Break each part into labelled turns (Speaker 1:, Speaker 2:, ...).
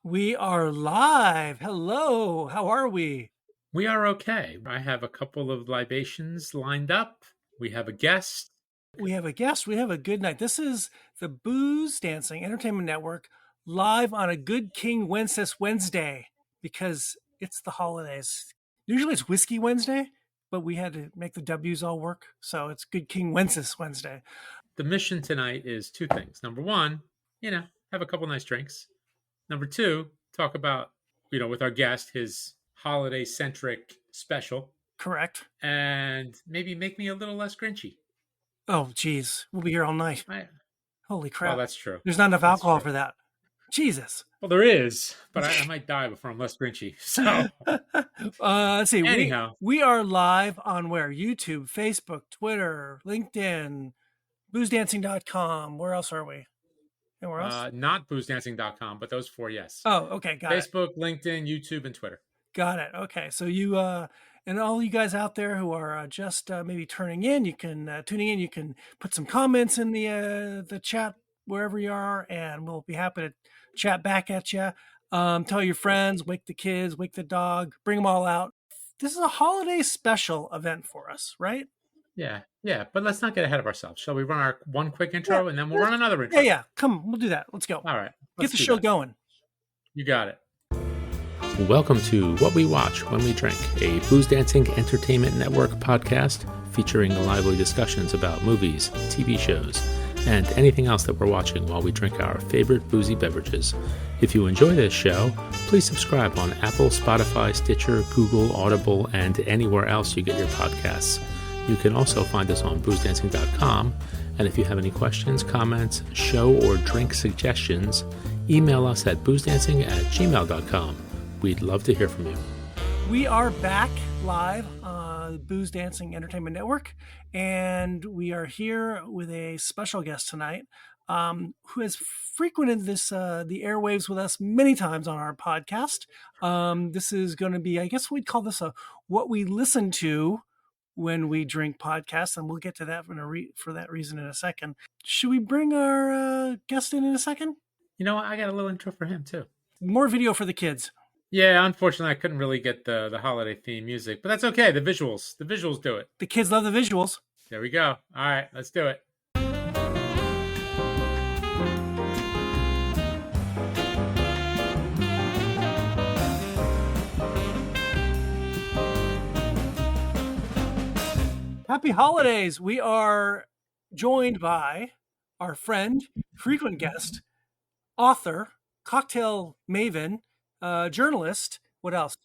Speaker 1: We are live. Hello. How are we?
Speaker 2: We are okay. I have a couple of libations lined up. We have a guest.
Speaker 1: We have a guest. We have a good night. This is the Booze Dancing Entertainment Network live on a Good King Wenceslas Wednesday because it's the holidays. Usually it's Whiskey Wednesday, but we had to make the W's all work. So it's Good King Wenceslas Wednesday.
Speaker 2: The mission tonight is two things. Number one, have a couple nice drinks. Number two, talk about, with our guest, his holiday centric special.
Speaker 1: Correct.
Speaker 2: And maybe make me a little less grinchy.
Speaker 1: Oh, geez. We'll be here all night. Holy crap.
Speaker 2: Well, that's true.
Speaker 1: There's not enough alcohol for that. Jesus.
Speaker 2: Well, there is, but I might die before I'm less grinchy. So,
Speaker 1: let's see.
Speaker 2: Anyhow,
Speaker 1: we are live on where? YouTube, Facebook, Twitter, LinkedIn, boozdancing.com. Where else are we? Anywhere else?
Speaker 2: Not boozdancing.com, but those four, yes.
Speaker 1: Oh, okay. Got it.
Speaker 2: Facebook, LinkedIn, YouTube, and Twitter.
Speaker 1: Got it. Okay. So you, and all you guys out there who are just maybe tuning in, you can put some comments in the chat wherever you are, and we'll be happy to chat back at you. Tell your friends, wake the kids, wake the dog, bring them all out. This is a holiday special event for us, right?
Speaker 2: Yeah. But let's not get ahead of ourselves. Shall we run our one quick intro and then we'll run another intro?
Speaker 1: Yeah. Come, we'll do that. Let's go.
Speaker 2: All right.
Speaker 1: Get the show going.
Speaker 2: You got it. Welcome to What We Watch When We Drink, a Booze Dancing Entertainment Network podcast featuring lively discussions about movies, TV shows, and anything else that we're watching while we drink our favorite boozy beverages. If you enjoy this show, please subscribe on Apple, Spotify, Stitcher, Google, Audible, and anywhere else you get your podcasts. You can also find us on boozdancing.com, and if you have any questions, comments, show or drink suggestions, email us at boozdancing@gmail.com. We'd love to hear from you.
Speaker 1: We are back live on the Booze Dancing Entertainment Network, and we are here with a special guest tonight who has frequented the airwaves with us many times on our podcast. This is going to be, I guess we'd call this a What We Listen To When We Drink podcast, and we'll get to that for that reason in a second. Should we bring our guest in a second?
Speaker 2: You know what? I got a little intro for him, too.
Speaker 1: More video for the kids.
Speaker 2: Yeah, unfortunately, I couldn't really get the holiday theme music, but that's okay. The visuals do it.
Speaker 1: The kids love the visuals.
Speaker 2: There we go. All right, let's do it.
Speaker 1: Happy holidays. We are joined by our friend, frequent guest, author, cocktail maven, journalist. What else?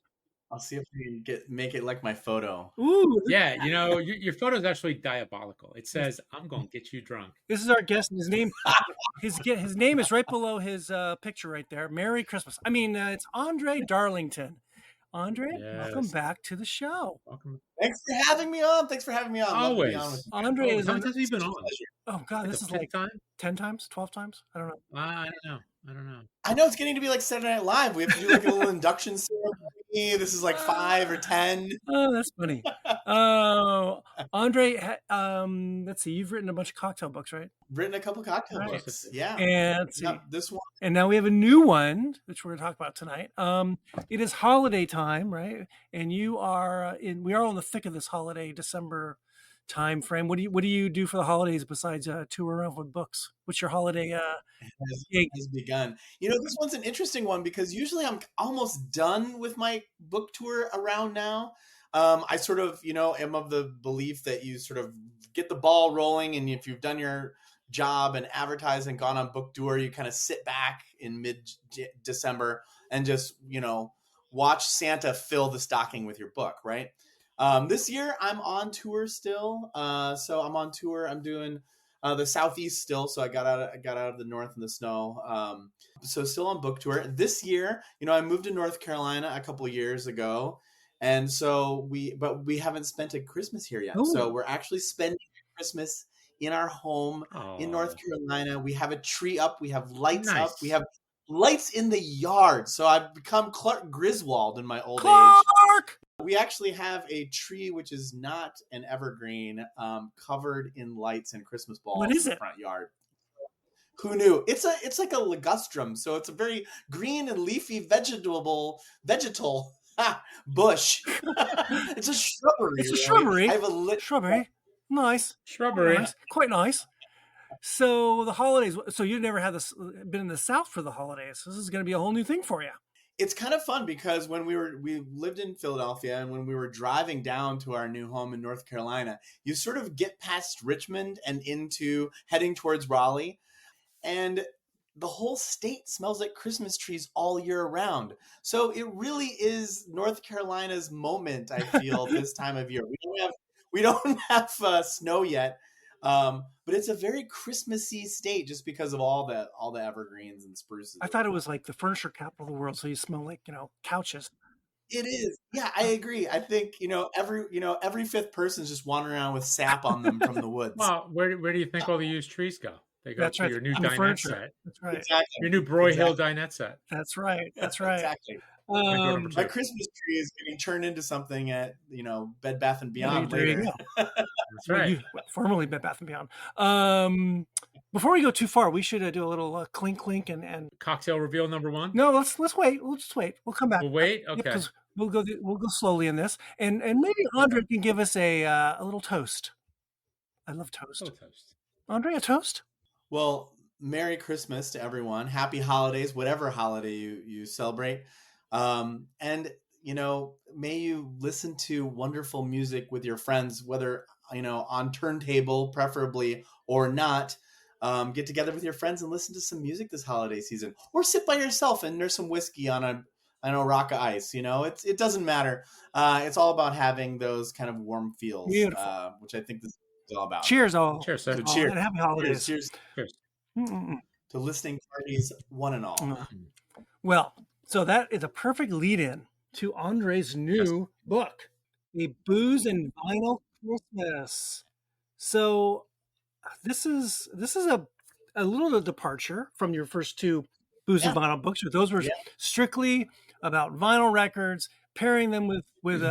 Speaker 3: I'll see if we can make it like my photo.
Speaker 1: Ooh.
Speaker 2: Yeah, your photo is actually diabolical. It says, "I'm going to get you drunk."
Speaker 1: This is our guest. His name is right below his picture right there. Merry Christmas. I mean, it's André Darlington. André, welcome back to the show.
Speaker 2: Welcome.
Speaker 3: Thanks for having me on.
Speaker 2: Always.
Speaker 1: André is.
Speaker 2: How many times have you been on?
Speaker 1: Oh God, this is like 10 times, 12 times. I don't know.
Speaker 2: I don't know.
Speaker 3: I know it's getting to be like Saturday Night Live. We have to do like a little induction ceremony. This is like 5 or 10.
Speaker 1: Oh, that's funny. Oh, André, let's see. You've written a bunch of cocktail books, right?
Speaker 3: Written a couple cocktail books. Yeah.
Speaker 1: And
Speaker 3: this one.
Speaker 1: And now we have a new one, which we're going to talk about tonight. It is holiday time, right? And we are on the thick of this holiday December time frame. What do you do for the holidays besides tour around with books? What's your holiday
Speaker 3: has begun? This one's an interesting one because usually I'm almost done with my book tour around now. I sort of, am of the belief that you sort of get the ball rolling, and if you've done your job and advertised and gone on book tour, you kind of sit back in mid-December and just, watch Santa fill the stocking with your book, right? This year I'm on tour still. So I'm on tour. I'm doing the Southeast still. So I got out of the North in the snow. So still on book tour this year. I moved to North Carolina a couple of years ago. And so we haven't spent a Christmas here yet. Ooh. So we're actually spending Christmas in our home in North Carolina. We have a tree up. We have lights up. We have lights in the yard. So I've become Clark Griswold in my old age. We actually have a tree which is not an evergreen, covered in lights and Christmas balls in the front yard. Who knew? It's like a ligustrum, so it's a very green and leafy vegetal bush. It's a shrubbery,
Speaker 1: It's a
Speaker 3: really. I
Speaker 1: shrubbery.
Speaker 3: have a lit.
Speaker 1: Shrubbery. Nice. Quite
Speaker 2: Shrubbery.
Speaker 1: nice. Quite nice. So the holidays. So you've never had this been in the South for the holidays. This is going to be a whole new thing for you.
Speaker 3: It's kind of fun because when we lived in Philadelphia, and when we were driving down to our new home in North Carolina, you sort of get past Richmond and into heading towards Raleigh, and the whole state smells like Christmas trees all year round. So it really is North Carolina's moment, I feel, this time of year. We don't have snow yet, but it's a very Christmassy state just because of all the evergreens and spruces.
Speaker 1: I thought it was like the furniture capital of the world, so you smell like couches.
Speaker 3: It is. Yeah, I agree. I think every fifth person's just wandering around with sap on them from the woods.
Speaker 2: Well, where do you think all the used trees go? They go
Speaker 1: That's
Speaker 2: to
Speaker 1: right.
Speaker 2: your new
Speaker 1: On the
Speaker 2: dinette
Speaker 1: furniture.
Speaker 2: set.
Speaker 1: That's right.
Speaker 3: Exactly.
Speaker 2: Your new Broy Hill
Speaker 3: Exactly.
Speaker 2: dinette set.
Speaker 1: That's right. That's right.
Speaker 3: Exactly.
Speaker 2: number two.
Speaker 3: My Christmas tree is getting turned into something at Bed Bath and Beyond
Speaker 1: There you
Speaker 3: later.
Speaker 1: go.
Speaker 2: That's right.
Speaker 1: Formerly Bed Bath and Beyond. Before we go too far, we should do a little clink clink and
Speaker 2: Cocktail reveal number one.
Speaker 1: no, let's wait. We'll just wait. We'll come back.
Speaker 2: We'll wait.
Speaker 1: Yeah,
Speaker 2: Okay.
Speaker 1: because we'll go slowly in this, and maybe André can give us a little toast. I love toast.
Speaker 2: Oh, toast.
Speaker 1: André, a toast?
Speaker 3: Well, Merry Christmas to everyone. Happy holidays, whatever holiday you celebrate. And may you listen to wonderful music with your friends, whether on turntable, preferably, or not. Get together with your friends and listen to some music this holiday season, or sit by yourself and nurse some whiskey on a rock of ice. It doesn't matter. It's all about having those kind of warm feels, which I think this is all about.
Speaker 1: Cheers, all.
Speaker 2: Cheers, sir.
Speaker 3: So cheers.
Speaker 1: And happy holidays.
Speaker 3: Cheers.
Speaker 2: Cheers.
Speaker 3: To listening parties, one and all.
Speaker 1: Well, so that is a perfect lead-in to Andre's new book, A Booze and Vinyl Christmas. So this is a little departure from your first two Booze and Vinyl books. Those were strictly about vinyl records, pairing them with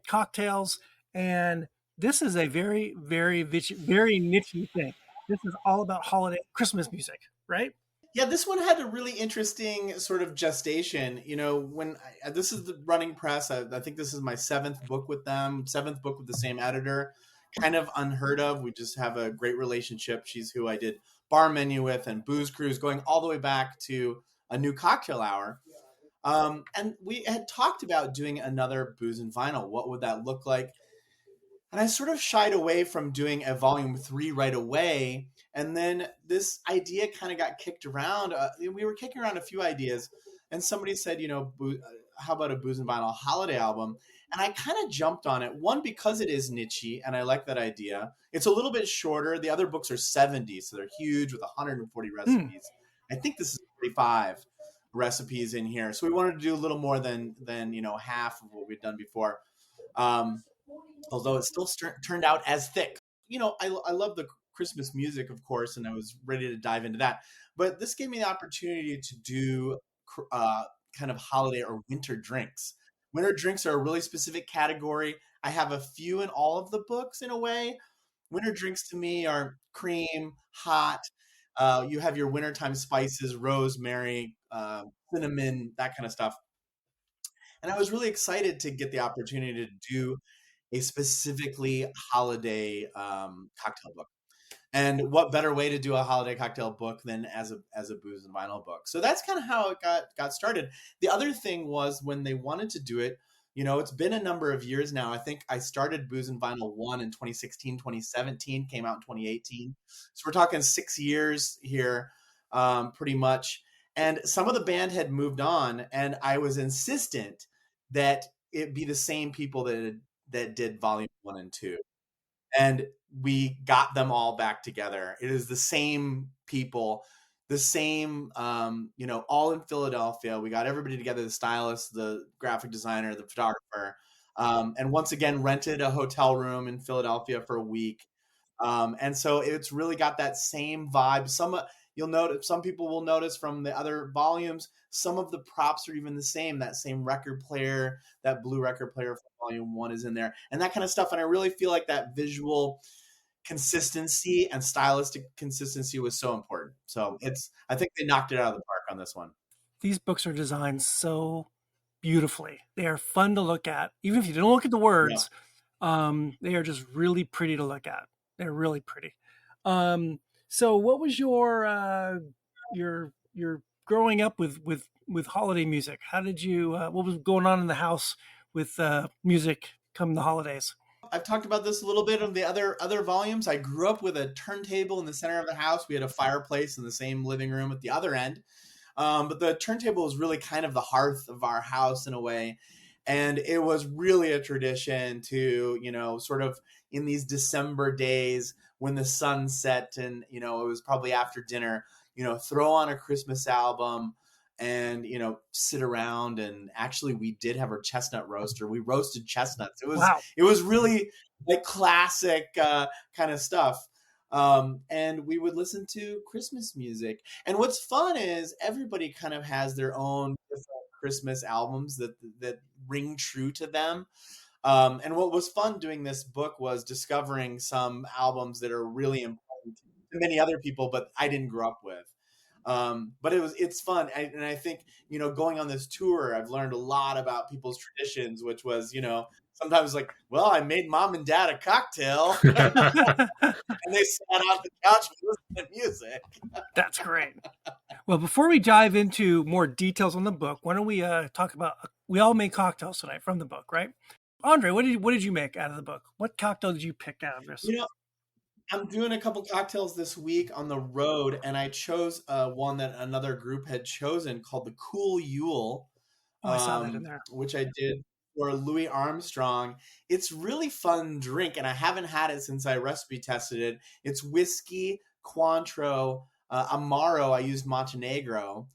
Speaker 1: cocktails, and this is a very, very, very niche thing. This is all about holiday Christmas music, right?
Speaker 3: Yeah, this one had a really interesting sort of gestation. This is the running press. I think this is my seventh book with them, seventh book with the same editor. Kind of unheard of. We just have a great relationship. She's who I did Bar Menu with and Booze Cruise, going all the way back to A New Cocktail Hour. And we had talked about doing another Booze and Vinyl. What would that look like? And I sort of shied away from doing a volume 3 right away. And then this idea kind of got kicked around. We were kicking around a few ideas. And somebody said, how about a Booze and Vinyl holiday album? And I kind of jumped on it. One, because it is niche-y, and I like that idea. It's a little bit shorter. The other books are 70, so they're huge with 140 recipes. I think this is 45 recipes in here. So we wanted to do a little more than half of what we'd done before. Although it still turned out as thick. I love the Christmas music, of course, and I was ready to dive into that. But this gave me the opportunity to do kind of holiday or winter drinks. Winter drinks are a really specific category. I have a few in all of the books in a way. Winter drinks to me are cream, hot. You have your wintertime spices, rosemary, cinnamon, that kind of stuff. And I was really excited to get the opportunity to do a specifically holiday cocktail book. And what better way to do a holiday cocktail book than as a Booze and Vinyl book? So that's kind of how it got started. The other thing was when they wanted to do it, it's been a number of years now. I think I started Booze and Vinyl 1 in 2016, 2017, came out in 2018. So we're talking 6 years here, pretty much. And some of the band had moved on, and I was insistent that it be the same people that did volume 1 and 2. And we got them all back together. It is the same people, the same, all in Philadelphia. We got everybody together, the stylist, the graphic designer, the photographer, and once again rented a hotel room in Philadelphia for a week. And so it's really got that same vibe. You'll notice, some people will notice from the other volumes, some of the props are even the same. That same record player, that blue record player from volume 1 is in there, and that kind of stuff. And I really feel like that visual, consistency and stylistic consistency was so important. So I think they knocked it out of the park on this one.
Speaker 1: These books are designed so beautifully. They are fun to look at. Even if you don't look at the words, they are just really pretty to look at. They're really pretty. So what was your growing up with holiday music? How did you what was going on in the house with music come the holidays?
Speaker 3: I've talked about this a little bit on the other volumes. I grew up with a turntable in the center of the house. We had a fireplace in the same living room at the other end. But the turntable was really kind of the hearth of our house in a way. And it was really a tradition to, sort of in these December days when the sun set and, it was probably after dinner, throw on a Christmas album and, sit around. And actually we did have our chestnut roaster. We roasted chestnuts. It was really like classic kind of stuff. And we would listen to Christmas music. And what's fun is everybody kind of has their own different Christmas albums that ring true to them. And what was fun doing this book was discovering some albums that are really important to many other people, but I didn't grow up with. But it's fun. And I think, going on this tour, I've learned a lot about people's traditions, which was, sometimes like, well, I made mom and dad a cocktail and they sat on the couch and listened to music.
Speaker 1: That's great. Well, before we dive into more details on the book, why don't we talk about, we all made cocktails tonight from the book, right? Andre, what did you make out of the book? What cocktail did you pick out of this?
Speaker 3: I'm doing a couple cocktails this week on the road, and I chose one that another group had chosen called the Cool Yule.
Speaker 1: I saw that in there.
Speaker 3: Which I did for Louis Armstrong. It's really fun drink, and I haven't had it since I recipe tested it. It's whiskey, Cointreau, Amaro. I used Montenegro,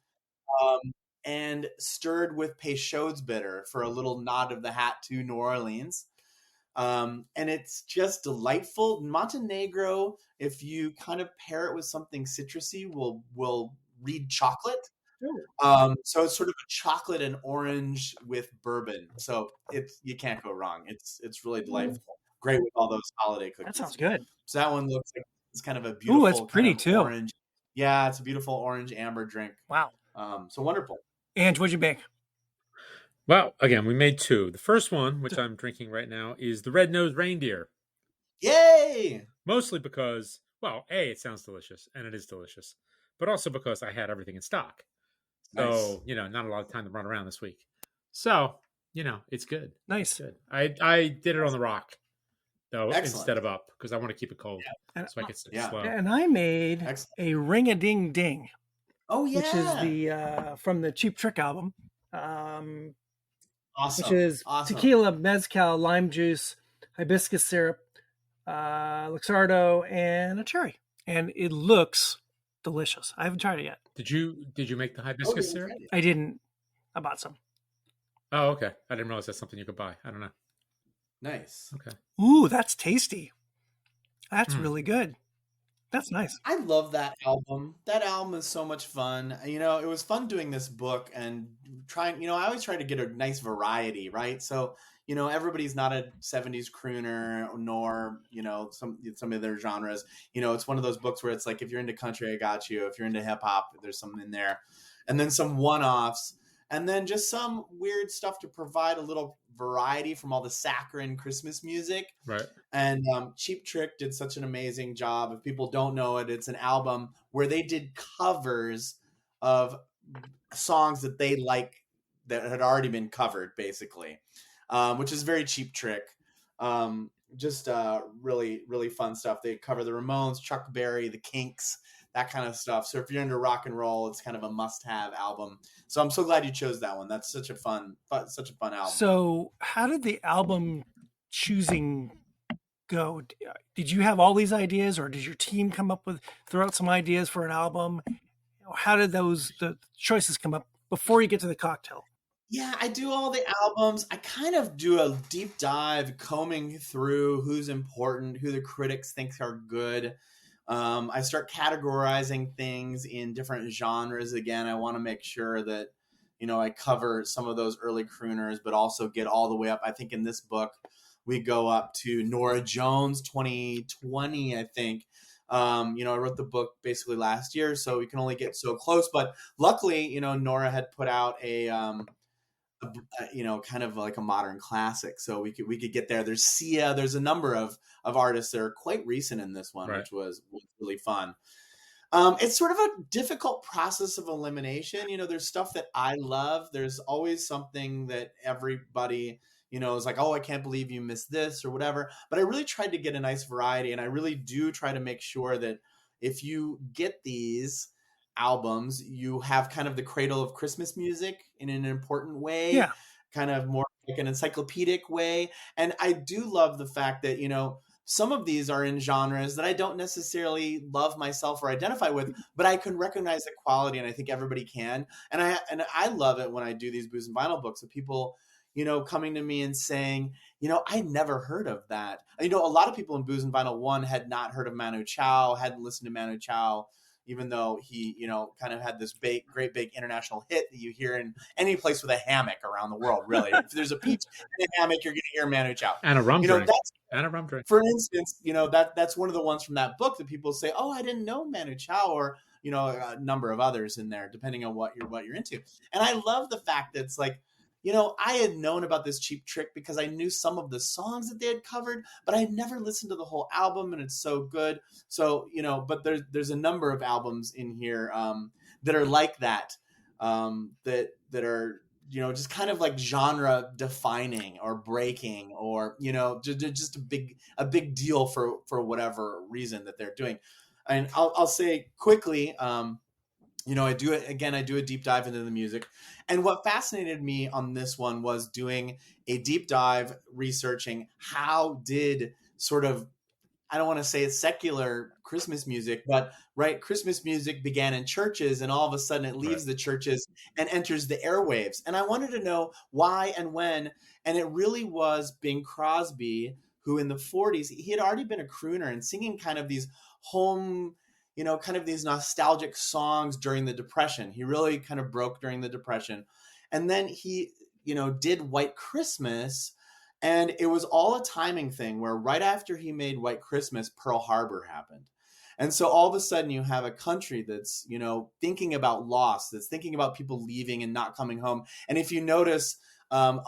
Speaker 3: and stirred with Peychaud's bitter for a little nod of the hat to New Orleans. And it's just delightful. Montenegro, if you kind of pair it with something citrusy, will read chocolate. So it's sort of a chocolate and orange with bourbon. So you can't go wrong. It's really delightful. Great with all those holiday cookies.
Speaker 1: That sounds good.
Speaker 3: So that one looks like it's kind of a beautiful,
Speaker 1: it's pretty too.
Speaker 3: Orange. Yeah, it's a beautiful orange amber drink.
Speaker 1: Wow.
Speaker 3: So wonderful.
Speaker 1: Ange, what'd you make?
Speaker 2: Well, again, we made two. The first one, which I'm drinking right now, is the Red-Nosed Reindeer.
Speaker 3: Yay!
Speaker 2: Mostly because, well, A, it sounds delicious, and it is delicious, but also because I had everything in stock. So,
Speaker 3: Nice.
Speaker 2: Not a lot of time to run around this week. So, it's good.
Speaker 1: Nice.
Speaker 2: It's good. I did it on the rock, though,
Speaker 3: Excellent.
Speaker 2: Instead of up, because I want to keep it cold.
Speaker 1: Yeah.
Speaker 2: So I get slow.
Speaker 1: And I made a Ring-a-Ding-Ding.
Speaker 3: Oh, yeah.
Speaker 1: Which is the from the Cheap Trick album.
Speaker 3: Awesome.
Speaker 1: Which is tequila, mezcal, lime juice, hibiscus syrup, Luxardo, and a cherry. And it looks delicious. I haven't tried it yet.
Speaker 2: Did you make the hibiscus syrup?
Speaker 1: I didn't. I bought some.
Speaker 2: Oh, okay. I didn't realize that's something you could buy. I don't know.
Speaker 3: Nice.
Speaker 2: Okay.
Speaker 1: Ooh, that's tasty. That's really good. That's nice.
Speaker 3: I love that album. That album is so much fun. It was fun doing this book and trying, I always try to get a nice variety, right? So, everybody's not a 70s crooner nor, some of their genres. It's one of those books where it's like, if you're into country, I got you. If you're into hip hop, there's something in there. And then some one-offs. And then just some weird stuff to provide a little variety from all the saccharine Christmas music.
Speaker 2: Right.
Speaker 3: And Cheap Trick did such an amazing job. If people don't know it, it's an album where they did covers of songs that they like that had already been covered, basically, which is very Cheap Trick. Just really, really fun stuff. They cover the Ramones, Chuck Berry, the Kinks, that kind of stuff. So if you're into rock and roll, it's kind of a must-have album. So I'm so glad you chose that one. That's such a fun album.
Speaker 1: So how did the album choosing go? Did you have all these ideas, or did your team throw out some ideas for an album? How did the choices come up before you get to the cocktail?
Speaker 3: Yeah, I do all the albums. I kind of do a deep dive combing through who's important, who the critics think are good. I start categorizing things in different genres. Again, I want to make sure that, I cover some of those early crooners, but also get all the way up. I think in this book, we go up to Nora Jones, 2020, I think. I wrote the book basically last year, so we can only get so close. But luckily, Nora had put out kind of like a modern classic, so we could get there. There's Sia, there's a number of artists that are quite recent in this one,
Speaker 2: Right.
Speaker 3: which was really fun. It's sort of a difficult process of elimination. There's stuff that I love. There's always something that everybody, is like, oh, I can't believe you missed this or whatever. But I really tried to get a nice variety, and I really do try to make sure that if you get these albums, you have kind of the cradle of Christmas music in an important way,
Speaker 1: Yeah.
Speaker 3: kind of more like an encyclopedic way. And I do love the fact that, some of these are in genres that I don't necessarily love myself or identify with, but I can recognize the quality, and I think everybody can. And I love it when I do these Booze and Vinyl books of people, coming to me and saying, I never heard of that. A lot of people in Booze and Vinyl 1 had not heard of Manu Chao, hadn't listened to Manu Chao, even though he, kind of had this great big international hit that you hear in any place with a hammock around the world, really. If there's a beach and a hammock, you're going to hear Manu Chao.
Speaker 2: And a rum drink. And a rum drink.
Speaker 3: For instance, that's one of the ones from that book that people say, oh, I didn't know Manu Chao, or, a number of others in there, depending on what you're into. And I love the fact that it's like, I had known about this Cheap Trick because I knew some of the songs that they had covered, but I had never listened to the whole album, and it's so good. So, but there's a number of albums in here that are like that, that are, just kind of like genre defining or breaking, or, just a big deal for whatever reason that they're doing. And I'll say quickly, I do a deep dive into the music. And what fascinated me on this one was doing a deep dive, researching how did sort of, I don't want to say it's secular Christmas music, but Christmas music began in churches, and all of a sudden it leaves the churches and enters the airwaves. And I wanted to know why and when. And it really was Bing Crosby, who in the 40s, he had already been a crooner and singing kind of these home, kind of these nostalgic songs during the Depression. He really kind of broke during the Depression. And then he, did White Christmas. And it was all a timing thing where right after he made White Christmas, Pearl Harbor happened. And so all of a sudden you have a country that's, thinking about loss, that's thinking about people leaving and not coming home. And if you notice,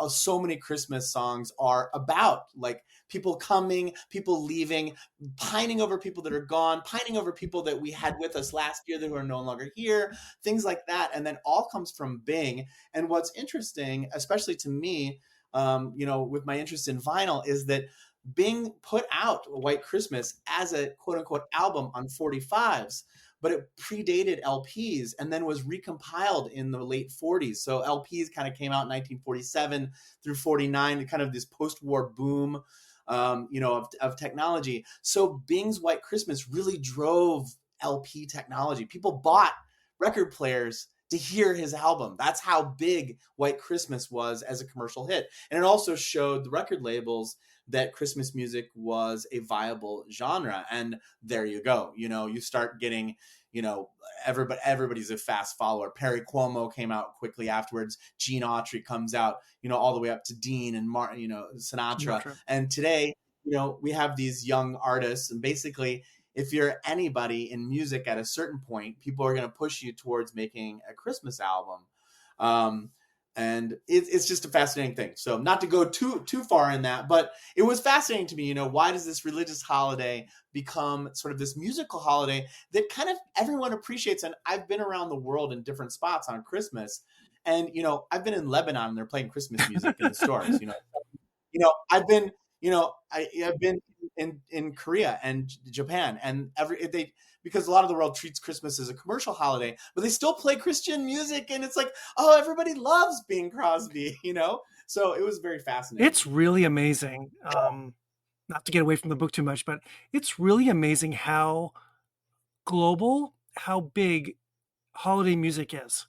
Speaker 3: so many Christmas songs are about like people coming, people leaving, pining over people that are gone, pining over people that we had with us last year that are no longer here, things like that. And then all comes from Bing. And what's interesting, especially to me, with my interest in vinyl, is that Bing put out White Christmas as a quote unquote album on 45s, but it predated LPs and then was recompiled in the late 40s. So LPs kind of came out in 1947 through 49, kind of this post-war boom, of technology. So Bing's White Christmas really drove LP technology. People bought record players to hear his album. That's how big White Christmas was as a commercial hit. And it also showed the record labels that Christmas music was a viable genre. And there you go. You start getting, everybody's a fast follower. Perry Como came out quickly afterwards. Gene Autry comes out, all the way up to Dean and Martin, Sinatra. And today, we have these young artists, and basically, if you're anybody in music at a certain point, people are going to push you towards making a Christmas album. And it's just a fascinating thing. So not to go too far in that, but it was fascinating to me, why does this religious holiday become sort of this musical holiday that kind of everyone appreciates? And I've been around the world in different spots on Christmas, and, I've been in Lebanon and they're playing Christmas music in the stores, I've been, I've been in Korea and Japan, and because a lot of the world treats Christmas as a commercial holiday, but they still play Christian music, and it's like, oh, everybody loves Bing Crosby, So it was very fascinating.
Speaker 1: It's really amazing. Not to get away from the book too much, but it's really amazing how global, how big holiday music is.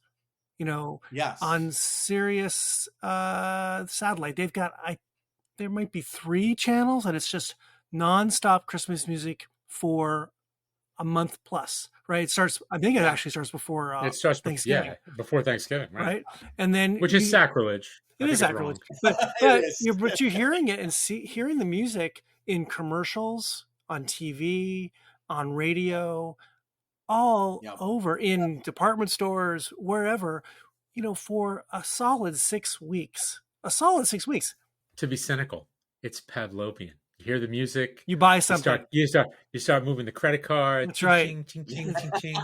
Speaker 3: Yes.
Speaker 1: On Sirius satellite, they've got there might be 3 channels, and it's just nonstop Christmas music for a month plus, right? It starts. I think it
Speaker 3: Yeah.
Speaker 1: actually starts before
Speaker 2: It starts
Speaker 1: Thanksgiving,
Speaker 2: before Thanksgiving,
Speaker 1: right? And then
Speaker 2: which is sacrilege.
Speaker 1: It
Speaker 2: I
Speaker 1: is
Speaker 2: think it's
Speaker 1: sacrilege,
Speaker 2: wrong.
Speaker 3: It is.
Speaker 1: you're hearing it and hearing the music in commercials, on TV, on radio, all
Speaker 3: Yep.
Speaker 1: over, in department stores, wherever, for a solid 6 weeks. A solid 6 weeks.
Speaker 2: To be cynical, it's Pavlovian. You hear the music,
Speaker 1: You buy something.
Speaker 2: You start moving the credit card.
Speaker 1: That's right.
Speaker 2: Ching, ching, ching, ching, ching.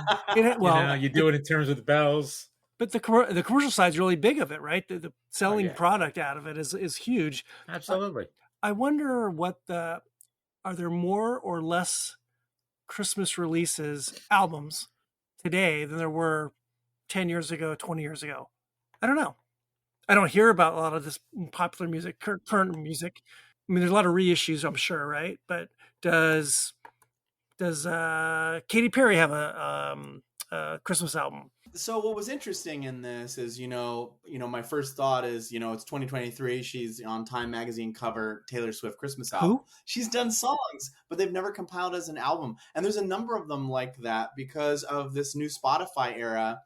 Speaker 2: You do it in terms of the bells.
Speaker 1: But the commercial side's really big of it, right? The selling product out of it is huge.
Speaker 2: Absolutely.
Speaker 1: I wonder are there more or less Christmas releases, albums today than there were 10 years ago, 20 years ago? I don't know. I don't hear about a lot of this popular music, current music. I mean, there's a lot of reissues, I'm sure, right? But does Katy Perry have a Christmas album?
Speaker 3: So what was interesting in this is, my first thought is, it's 2023. She's on Time magazine cover, Taylor Swift Christmas album.
Speaker 1: Who?
Speaker 3: She's done songs, but they've never compiled as an album. And there's a number of them like that because of this new Spotify era.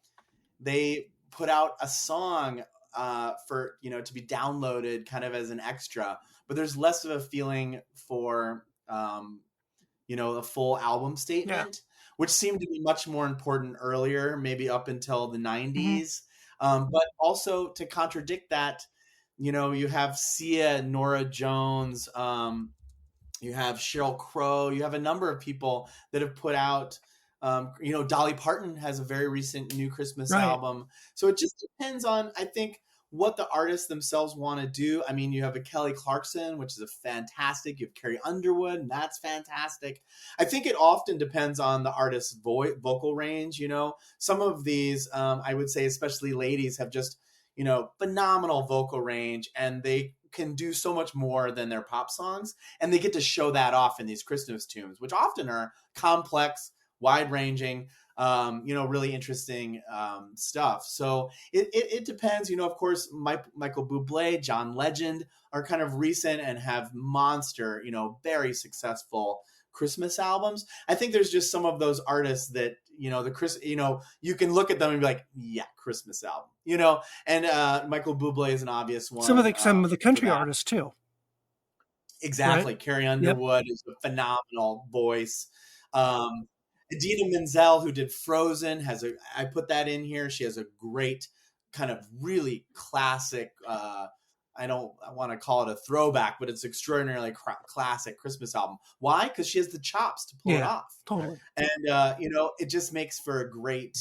Speaker 3: They put out a song for, to be downloaded kind of as an extra, but there's less of a feeling for, a full album statement. Yeah. Which seemed to be much more important earlier, maybe up until the 90s. Mm-hmm. But also to contradict that, you have Sia, Norah Jones, you have Sheryl Crow, you have a number of people that have put out, Dolly Parton has a very recent new Christmas album. So it just depends on, I think, what the artists themselves want to do. I mean, you have a Kelly Clarkson, which is a fantastic. You have Carrie Underwood, and that's fantastic. I think it often depends on the artist's vocal range. Some of these, I would say, especially ladies, have just, phenomenal vocal range, and they can do so much more than their pop songs, and they get to show that off in these Christmas tunes, which often are complex, wide-ranging, really interesting stuff. So it depends. Of course, Michael Bublé, John Legend are kind of recent and have monster, very successmichael Christmas albums. I think there's just some of those artists that, you can look at them and be like, yeah, Christmas album, and Michael Bublé is an obvious one.
Speaker 1: Some of the country artists too.
Speaker 3: Exactly. Right? Carrie Underwood is a phenomenal voice. Idina Menzel, who did Frozen, I put that in here. She has a great kind of really classic, I want to call it a throwback, but it's extraordinarily classic Christmas album. Why? Because she has the chops to pull it off.
Speaker 1: Totally.
Speaker 3: And, it just makes for a great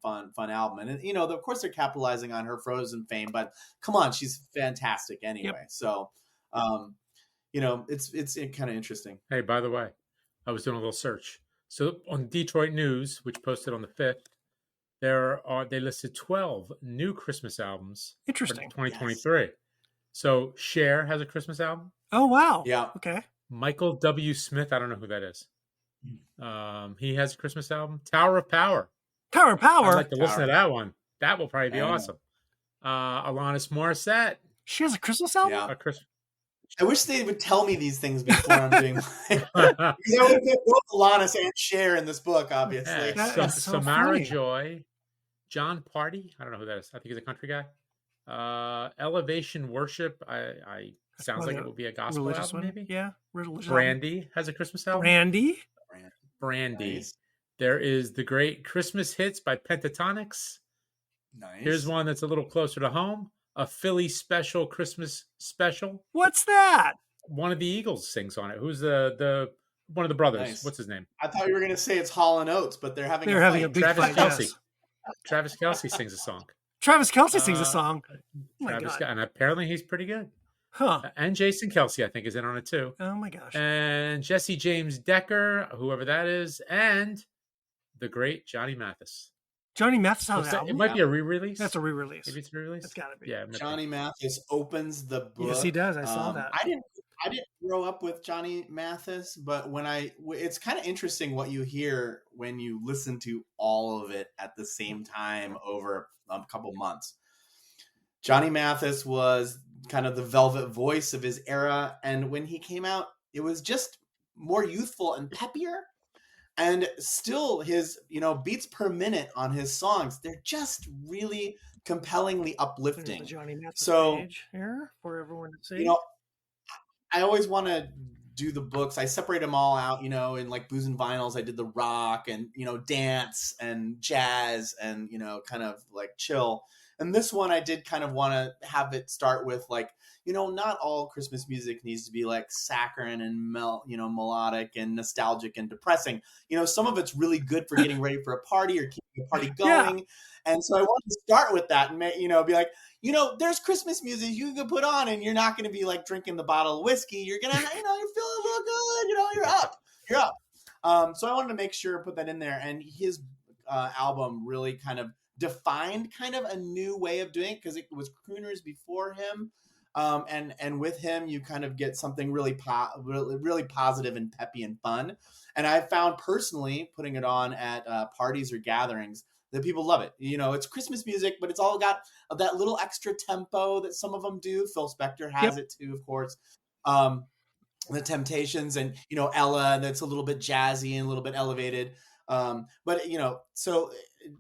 Speaker 3: fun album. And, of course they're capitalizing on her Frozen fame, but come on, she's fantastic anyway. Yep. So, it's kind of interesting.
Speaker 2: Hey, by the way, I was doing a little search. So on Detroit News, which posted on the 5th, they listed 12 new Christmas albums.
Speaker 1: Interesting.
Speaker 2: For 2023. Yes. So Cher has a Christmas album.
Speaker 1: Oh, wow.
Speaker 3: Yeah.
Speaker 1: Okay.
Speaker 2: Michael W. Smith, I don't know who that is. He has a Christmas album. Tower of Power.
Speaker 1: Tower of Power.
Speaker 2: I'd like to listen to that one. That will probably be awesome. Alanis Morissette.
Speaker 1: She has a Christmas album?
Speaker 3: Yeah. I wish they would tell me these things before I'm doing mine. Both Alanis and Cher in this book, obviously.
Speaker 2: Yeah, Samara Joy, John Party. I don't know who that is. I think he's a country guy. Elevation Worship. I sounds like it will be a gospel album, maybe.
Speaker 1: Yeah.
Speaker 2: Brandy has a Christmas album. Brandy. Nice. There is the great Christmas Hits by Pentatonics.
Speaker 3: Nice.
Speaker 2: Here's one that's a little closer to home. A Philly Special Christmas Special.
Speaker 1: What's that?
Speaker 2: One of the Eagles sings on it. Who's the one of the brothers? Nice. What's his name?
Speaker 3: I thought you were going to say it's Hall & Oates, but they're having
Speaker 1: a big fight.
Speaker 2: Kelce. Yes. Travis Kelce sings a song.
Speaker 1: Travis Kelce sings a song.
Speaker 2: And apparently he's pretty good.
Speaker 1: Huh.
Speaker 2: And Jason Kelce, I think, is in on it too.
Speaker 1: Oh my gosh.
Speaker 2: And Jesse James Decker, whoever that is, and the great Johnny Mathis.
Speaker 1: Johnny Mathis has an album?
Speaker 2: It might be a re-release.
Speaker 1: That's a re-release.
Speaker 2: Maybe it's a re-release.
Speaker 1: It's got to be.
Speaker 2: Yeah.
Speaker 3: Johnny Mathis opens the book.
Speaker 1: Yes, he does. I saw that.
Speaker 3: I didn't grow up with Johnny Mathis, but it's kind of interesting what you hear when you listen to all of it at the same time over a couple months. Johnny Mathis was kind of the velvet voice of his era, and when he came out, it was just more youthful and peppier. And still his, beats per minute on his songs, they're just really compellingly
Speaker 1: There's
Speaker 3: uplifting.
Speaker 1: the Johnny Mathis
Speaker 3: So,
Speaker 1: page here for everyone to
Speaker 3: you
Speaker 1: see.
Speaker 3: know, I always want to do the books. I separate them all out, in like Booze and Vinyls. I did the rock and, dance and jazz and, kind of like chill. And this one I did kind of want to have it start with like, not all Christmas music needs to be like saccharine and melodic and nostalgic and depressing. Some of it's really good for getting ready for a party or keeping a party going. Yeah. And so I wanted to start with that and, be like, there's Christmas music you can put on and you're not going to be like drinking the bottle of whiskey. You're going to, you're feeling a little good, you're up. So I wanted to make sure put that in there. And his album really kind of defined kind of a new way of doing it because it was crooners before him. And with him, you kind of get something really positive and peppy and fun. And I found personally putting it on at parties or gatherings that people love it. It's Christmas music, but it's all got that little extra tempo that some of them do. Phil Spector has it too, of course. The Temptations and, Ella, that's a little bit jazzy and a little bit elevated. But, so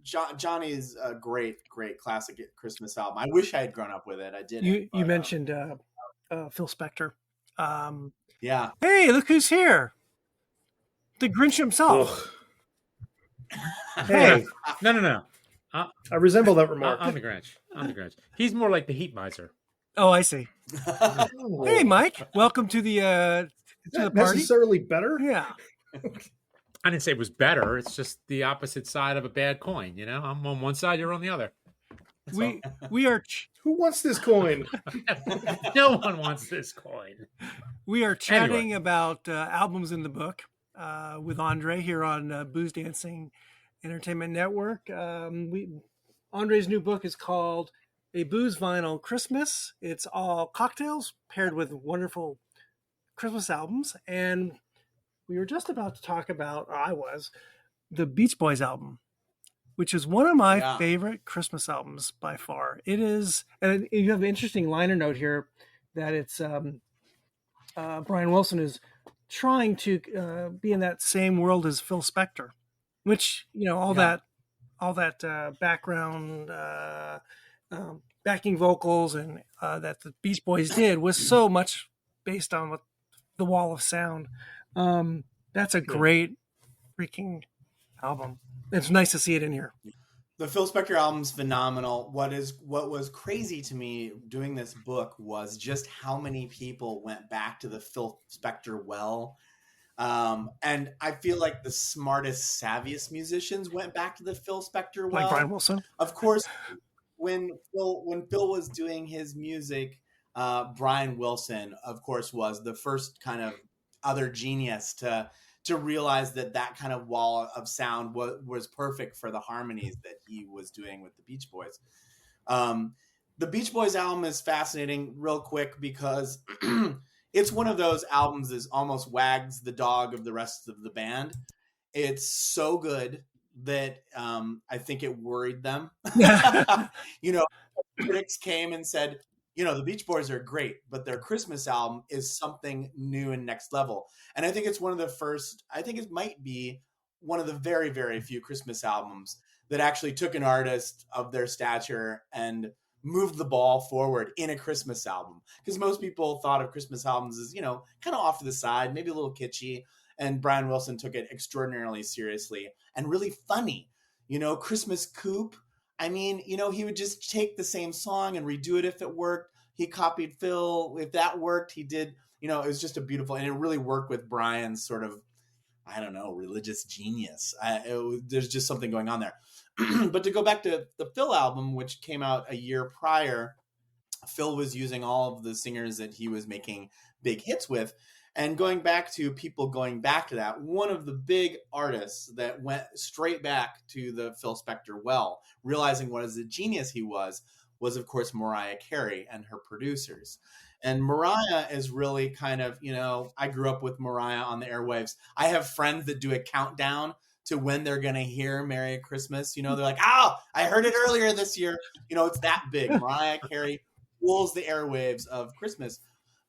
Speaker 3: Johnny's a great classic Christmas album. I wish I had grown up with it. I didn't.
Speaker 1: You mentioned Phil Spector.
Speaker 3: Yeah.
Speaker 1: Hey, look who's here. The Grinch himself.
Speaker 4: Hey.
Speaker 2: No.
Speaker 4: I resemble that remark.
Speaker 2: I'm the Grinch. He's more like the heat miser.
Speaker 1: Oh, I see. Hey, Mike. Welcome to the party.
Speaker 4: Necessarily better?
Speaker 1: Yeah.
Speaker 2: I didn't say it was better. It's just the opposite side of a bad coin. I'm on one side, you're on the other.
Speaker 1: We are.
Speaker 4: Who wants this coin?
Speaker 2: No one wants this coin.
Speaker 1: We are chatting about albums in the book with André here on Booze Dancing Entertainment Network. Andre's new book is called A Booze Vinyl Christmas. It's all cocktails paired with wonderful Christmas albums. And we were just about to talk about, the Beach Boys album, which is one of my favorite Christmas albums by far. It is, and you have an interesting liner note here that it's Brian Wilson is trying to be in that same world as Phil Spector, which, all that background backing vocals and that the Beach Boys did was so much based on what the Wall of Sound. That's a great freaking album. It's nice to see it in here.
Speaker 3: The Phil Spector album's phenomenal. What was crazy to me doing this book was just how many people went back to the Phil Spector well. And I feel like the smartest, savviest musicians went back to the Phil Spector well.
Speaker 1: Like Brian Wilson?
Speaker 3: Of course, when Phil was doing his music, Brian Wilson, of course, was the first kind of other genius to realize that kind of wall of sound was perfect for the harmonies that he was doing with the Beach Boys. The Beach Boys album is fascinating real quick because it's one of those albums that almost wags the dog of the rest of the band. It's so good that I think it worried them. Critics came and said, the Beach Boys are great, but their Christmas album is something new and next level. And I think it's one of the first, I think it might be one of the very, very few Christmas albums that actually took an artist of their stature and moved the ball forward in a Christmas album. Because most people thought of Christmas albums as, kind of off to the side, maybe a little kitschy. And Brian Wilson took it extraordinarily seriously and really funny. Christmas Coupe. I mean, he would just take the same song and redo it if it worked. He copied Phil. If that worked, he did, it was just a beautiful, and it really worked with Brian's sort of, I don't know, religious genius. There's just something going on there. But to go back to the Phil album, which came out a year prior, Phil was using all of the singers that he was making big hits with. And going back to that, one of the big artists that went straight back to the Phil Spector well, realizing what a genius he was of course Mariah Carey and her producers. And Mariah is really kind of, I grew up with Mariah on the airwaves. I have friends that do a countdown to when they're going to hear Merry Christmas. They're like, I heard it earlier this year. It's that big. Mariah Carey rules the airwaves of Christmas.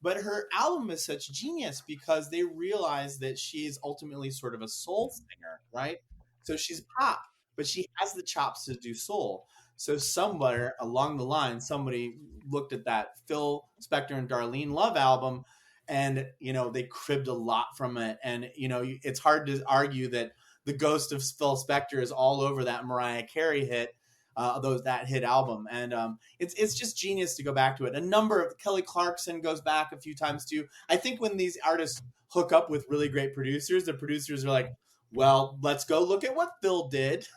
Speaker 3: But her album is such genius because they realize that she's ultimately sort of a soul singer, right? So she's pop, but she has the chops to do soul. So somewhere along the line, somebody looked at that Phil Spector and Darlene Love album, and they cribbed a lot from it. And it's hard to argue that the ghost of Phil Spector is all over that Mariah Carey hit, that hit album. And it's just genius to go back to it. A number of Kelly Clarkson goes back a few times too. I think when these artists hook up with really great producers, the producers are like, well, let's go look at what Phil did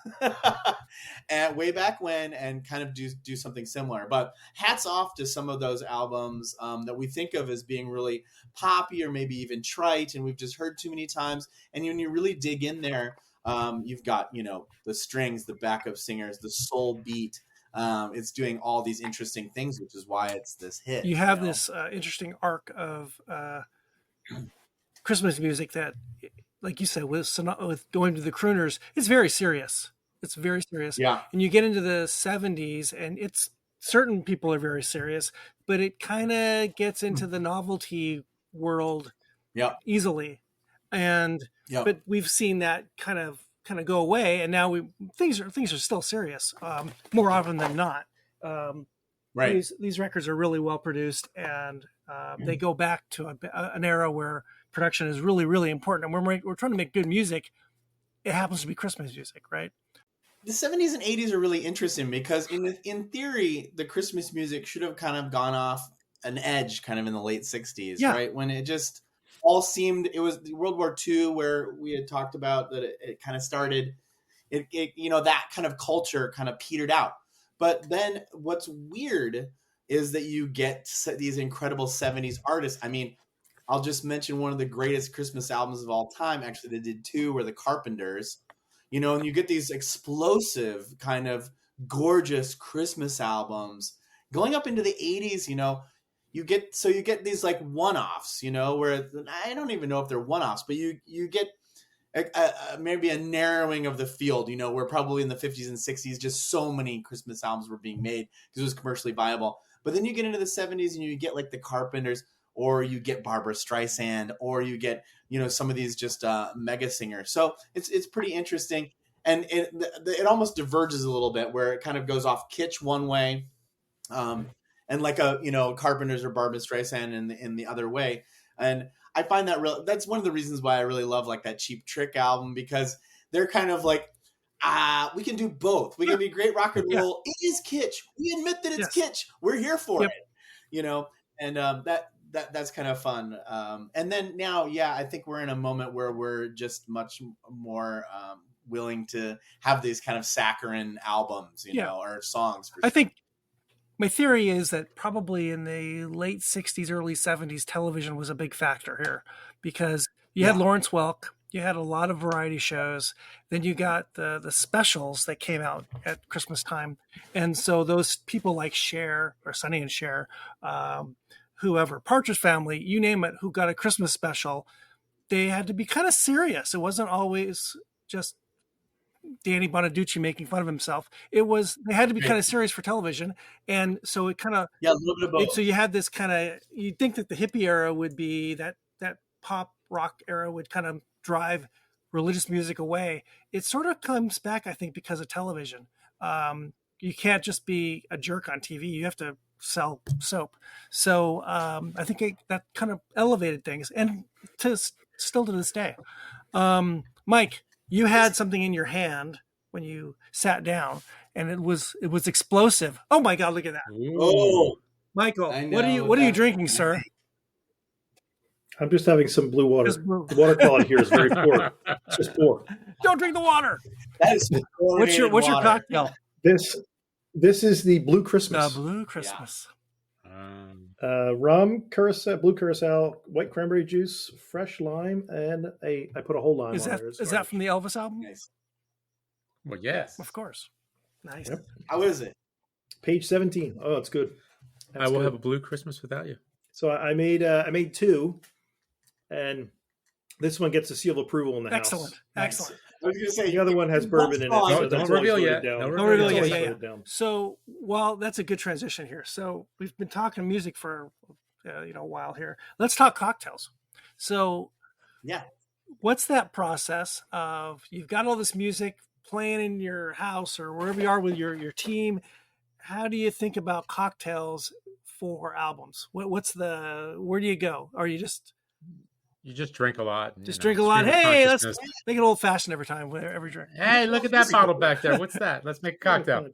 Speaker 3: and way back when, and kind of do something similar. But hats off to some of those albums that we think of as being really poppy or maybe even trite, and we've just heard too many times. And when you really dig in there, you've got the strings, the backup singers, the soul beat. It's doing all these interesting things, which is why it's this hit.
Speaker 1: You have this interesting arc of Christmas music that, like you said, with going to the crooners, it's very serious. It's very serious.
Speaker 3: Yeah.
Speaker 1: And you get into the 70s, and it's certain people are very serious, but it kind of gets into the novelty world easily. And but we've seen that kind of go away, and now things are still serious more often than not.
Speaker 3: Right.
Speaker 1: These records are really well produced, and they go back to an era where production is really, really important. And when we're trying to make good music, it happens to be Christmas music, right?
Speaker 3: The 70s and 80s are really interesting because in theory, the Christmas music should have kind of gone off an edge kind of in the late 60s, right? When it just all seemed, it was World War II where we had talked about that it kind of started, that kind of culture kind of petered out. But then what's weird is that you get these incredible 70s artists. I mean, I'll just mention one of the greatest Christmas albums of all time. Actually, they did two, were the Carpenters. And you get these explosive kind of gorgeous Christmas albums going up into the 80s. You get these like one-offs, where I don't even know if they're one-offs, but you get maybe a narrowing of the field, where probably in the 50s and 60s, just so many Christmas albums were being made because it was commercially viable. But then you get into the 70s and you get like the Carpenters, or you get Barbra Streisand, or you get, some of these just mega singers. So it's pretty interesting. And it almost diverges a little bit where it kind of goes off kitsch one way, and like Carpenters or Barbra Streisand in the other way. And I find that that's one of the reasons why I really love like that Cheap Trick album, because they're kind of like, we can do both. We can be great rock and roll. It is kitsch. We admit that it's kitsch. We're here for it, and that's kind of fun. And then now, I think we're in a moment where we're just much more willing to have these kind of saccharine albums, or songs.
Speaker 1: I think my theory is that probably in the late 60s, early 70s, television was a big factor here, because you had Lawrence Welk, you had a lot of variety shows, then you got the specials that came out at Christmas time. And so those people like Cher or Sonny and Cher, whoever, Partridge Family, you name it, who got a Christmas special, they had to be kind of serious. It wasn't always just Danny Bonaducci making fun of himself. They had to be kind of serious for television. And so it kind of,
Speaker 3: a little bit of both.
Speaker 1: So you had this kind of, you'd think that the hippie era would be that pop rock era would kind of drive religious music away. It sort of comes back, I think, because of television. You can't just be a jerk on TV. You have to sell soap. So I think that kind of elevated things, and still to this day. Mike, you had something in your hand when you sat down, and it was explosive. Oh my God, look at that.
Speaker 3: Oh,
Speaker 1: Michael, what are you drinking, sir?
Speaker 4: I'm just having some blue water. The water quality here is very poor. It's just poor.
Speaker 1: Don't drink the water.
Speaker 3: That is
Speaker 1: what's your cocktail?
Speaker 4: This is the Blue Christmas.
Speaker 1: The Blue Christmas.
Speaker 4: Rum, curacao, blue curacao, white cranberry juice, fresh lime, and I put a whole lime on there.
Speaker 1: Is that from the Elvis album?
Speaker 3: Nice.
Speaker 2: Well, yes.
Speaker 1: Of course. Nice.
Speaker 4: Yep.
Speaker 3: How is it?
Speaker 4: Page 17. Oh, it's good.
Speaker 2: I will have a Blue Christmas without you.
Speaker 4: So I made two, and this one gets a seal of approval in the house.
Speaker 1: Excellent.
Speaker 3: I was going to say
Speaker 4: the other one has bourbon in it.
Speaker 3: So
Speaker 2: don't reveal yet. Don't reveal yet.
Speaker 1: So, well, that's a good transition here. So we've been talking music for a while here. Let's talk cocktails. So,
Speaker 3: Yeah.
Speaker 1: what's that process of you've got all this music playing in your house or wherever you are with your team? How do you think about cocktails for albums? Where do you go? Or you just
Speaker 2: drink a lot. And,
Speaker 1: drink a lot?
Speaker 2: stream of
Speaker 1: Hey, let's
Speaker 2: consciousness.
Speaker 1: make it old fashioned every time, every drink.
Speaker 2: Hey, look at that bottle back there. What's that? Let's make a cocktail.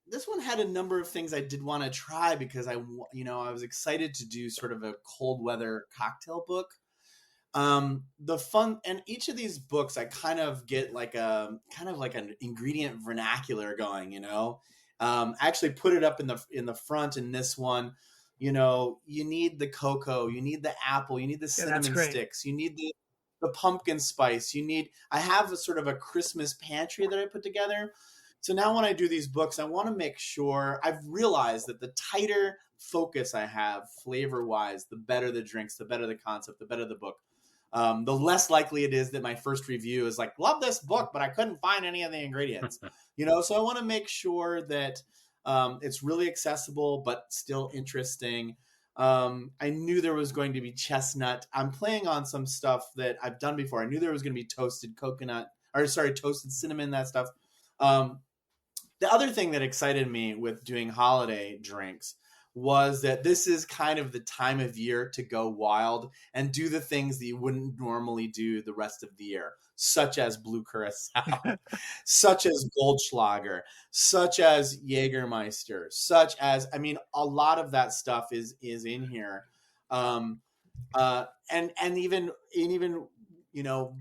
Speaker 3: This one had a number of things I did want to try because I was excited to do sort of a cold weather cocktail book. The fun, and each of these books, I kind of get like an ingredient vernacular going, I actually put it up in the front in this one. You need the cocoa, you need the apple, you need the cinnamon sticks, you need the pumpkin spice, I have a sort of a Christmas pantry that I put together. So now when I do these books, I want to make sure I've realized that the tighter focus I have flavor wise, the better the drinks, the better the concept, the better the book. The less likely it is that my first review is like, love this book, but I couldn't find any of the ingredients, so I want to make sure that it's really accessible, but still interesting. I knew there was going to be chestnut. I'm playing on some stuff that I've done before. I knew there was going to be toasted cinnamon, that stuff. The other thing that excited me with doing holiday drinks was that this is kind of the time of year to go wild and do the things that you wouldn't normally do the rest of the year, such as Blue Curacao, such as Goldschlager, such as Jägermeister, a lot of that stuff is in here. And even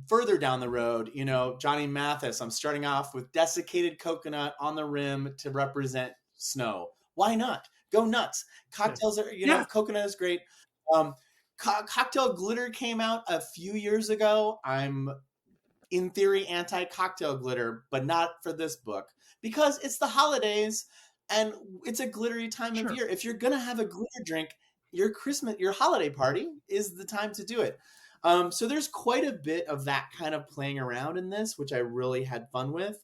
Speaker 3: further down the road, Johnny Mathis, I'm starting off with desiccated coconut on the rim to represent snow. Why not? Go nuts. Cocktails are, coconut is great. Cocktail glitter came out a few years ago. I'm in theory anti-cocktail glitter, but not for this book because it's the holidays and it's a glittery time of year. If you're going to have a glitter drink, your holiday party is the time to do it. So there's quite a bit of that kind of playing around in this, which I really had fun with.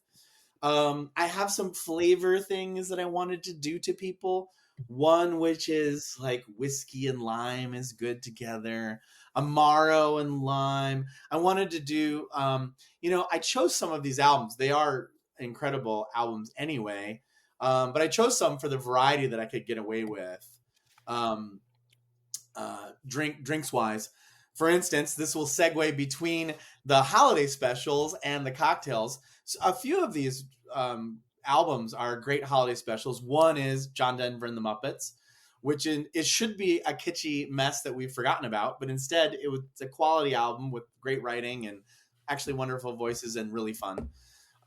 Speaker 3: I have some flavor things that I wanted to do to people. One, which is like whiskey and lime is good together. Amaro and lime. I wanted to do, I chose some of these albums. They are incredible albums anyway. But I chose some for the variety that I could get away with. Drinks wise. For instance, this will segue between the holiday specials and the cocktails. So a few of these albums are great holiday specials. One is John Denver and the Muppets, which it should be a kitschy mess that we've forgotten about, but instead it's a quality album with great writing and actually wonderful voices and really fun.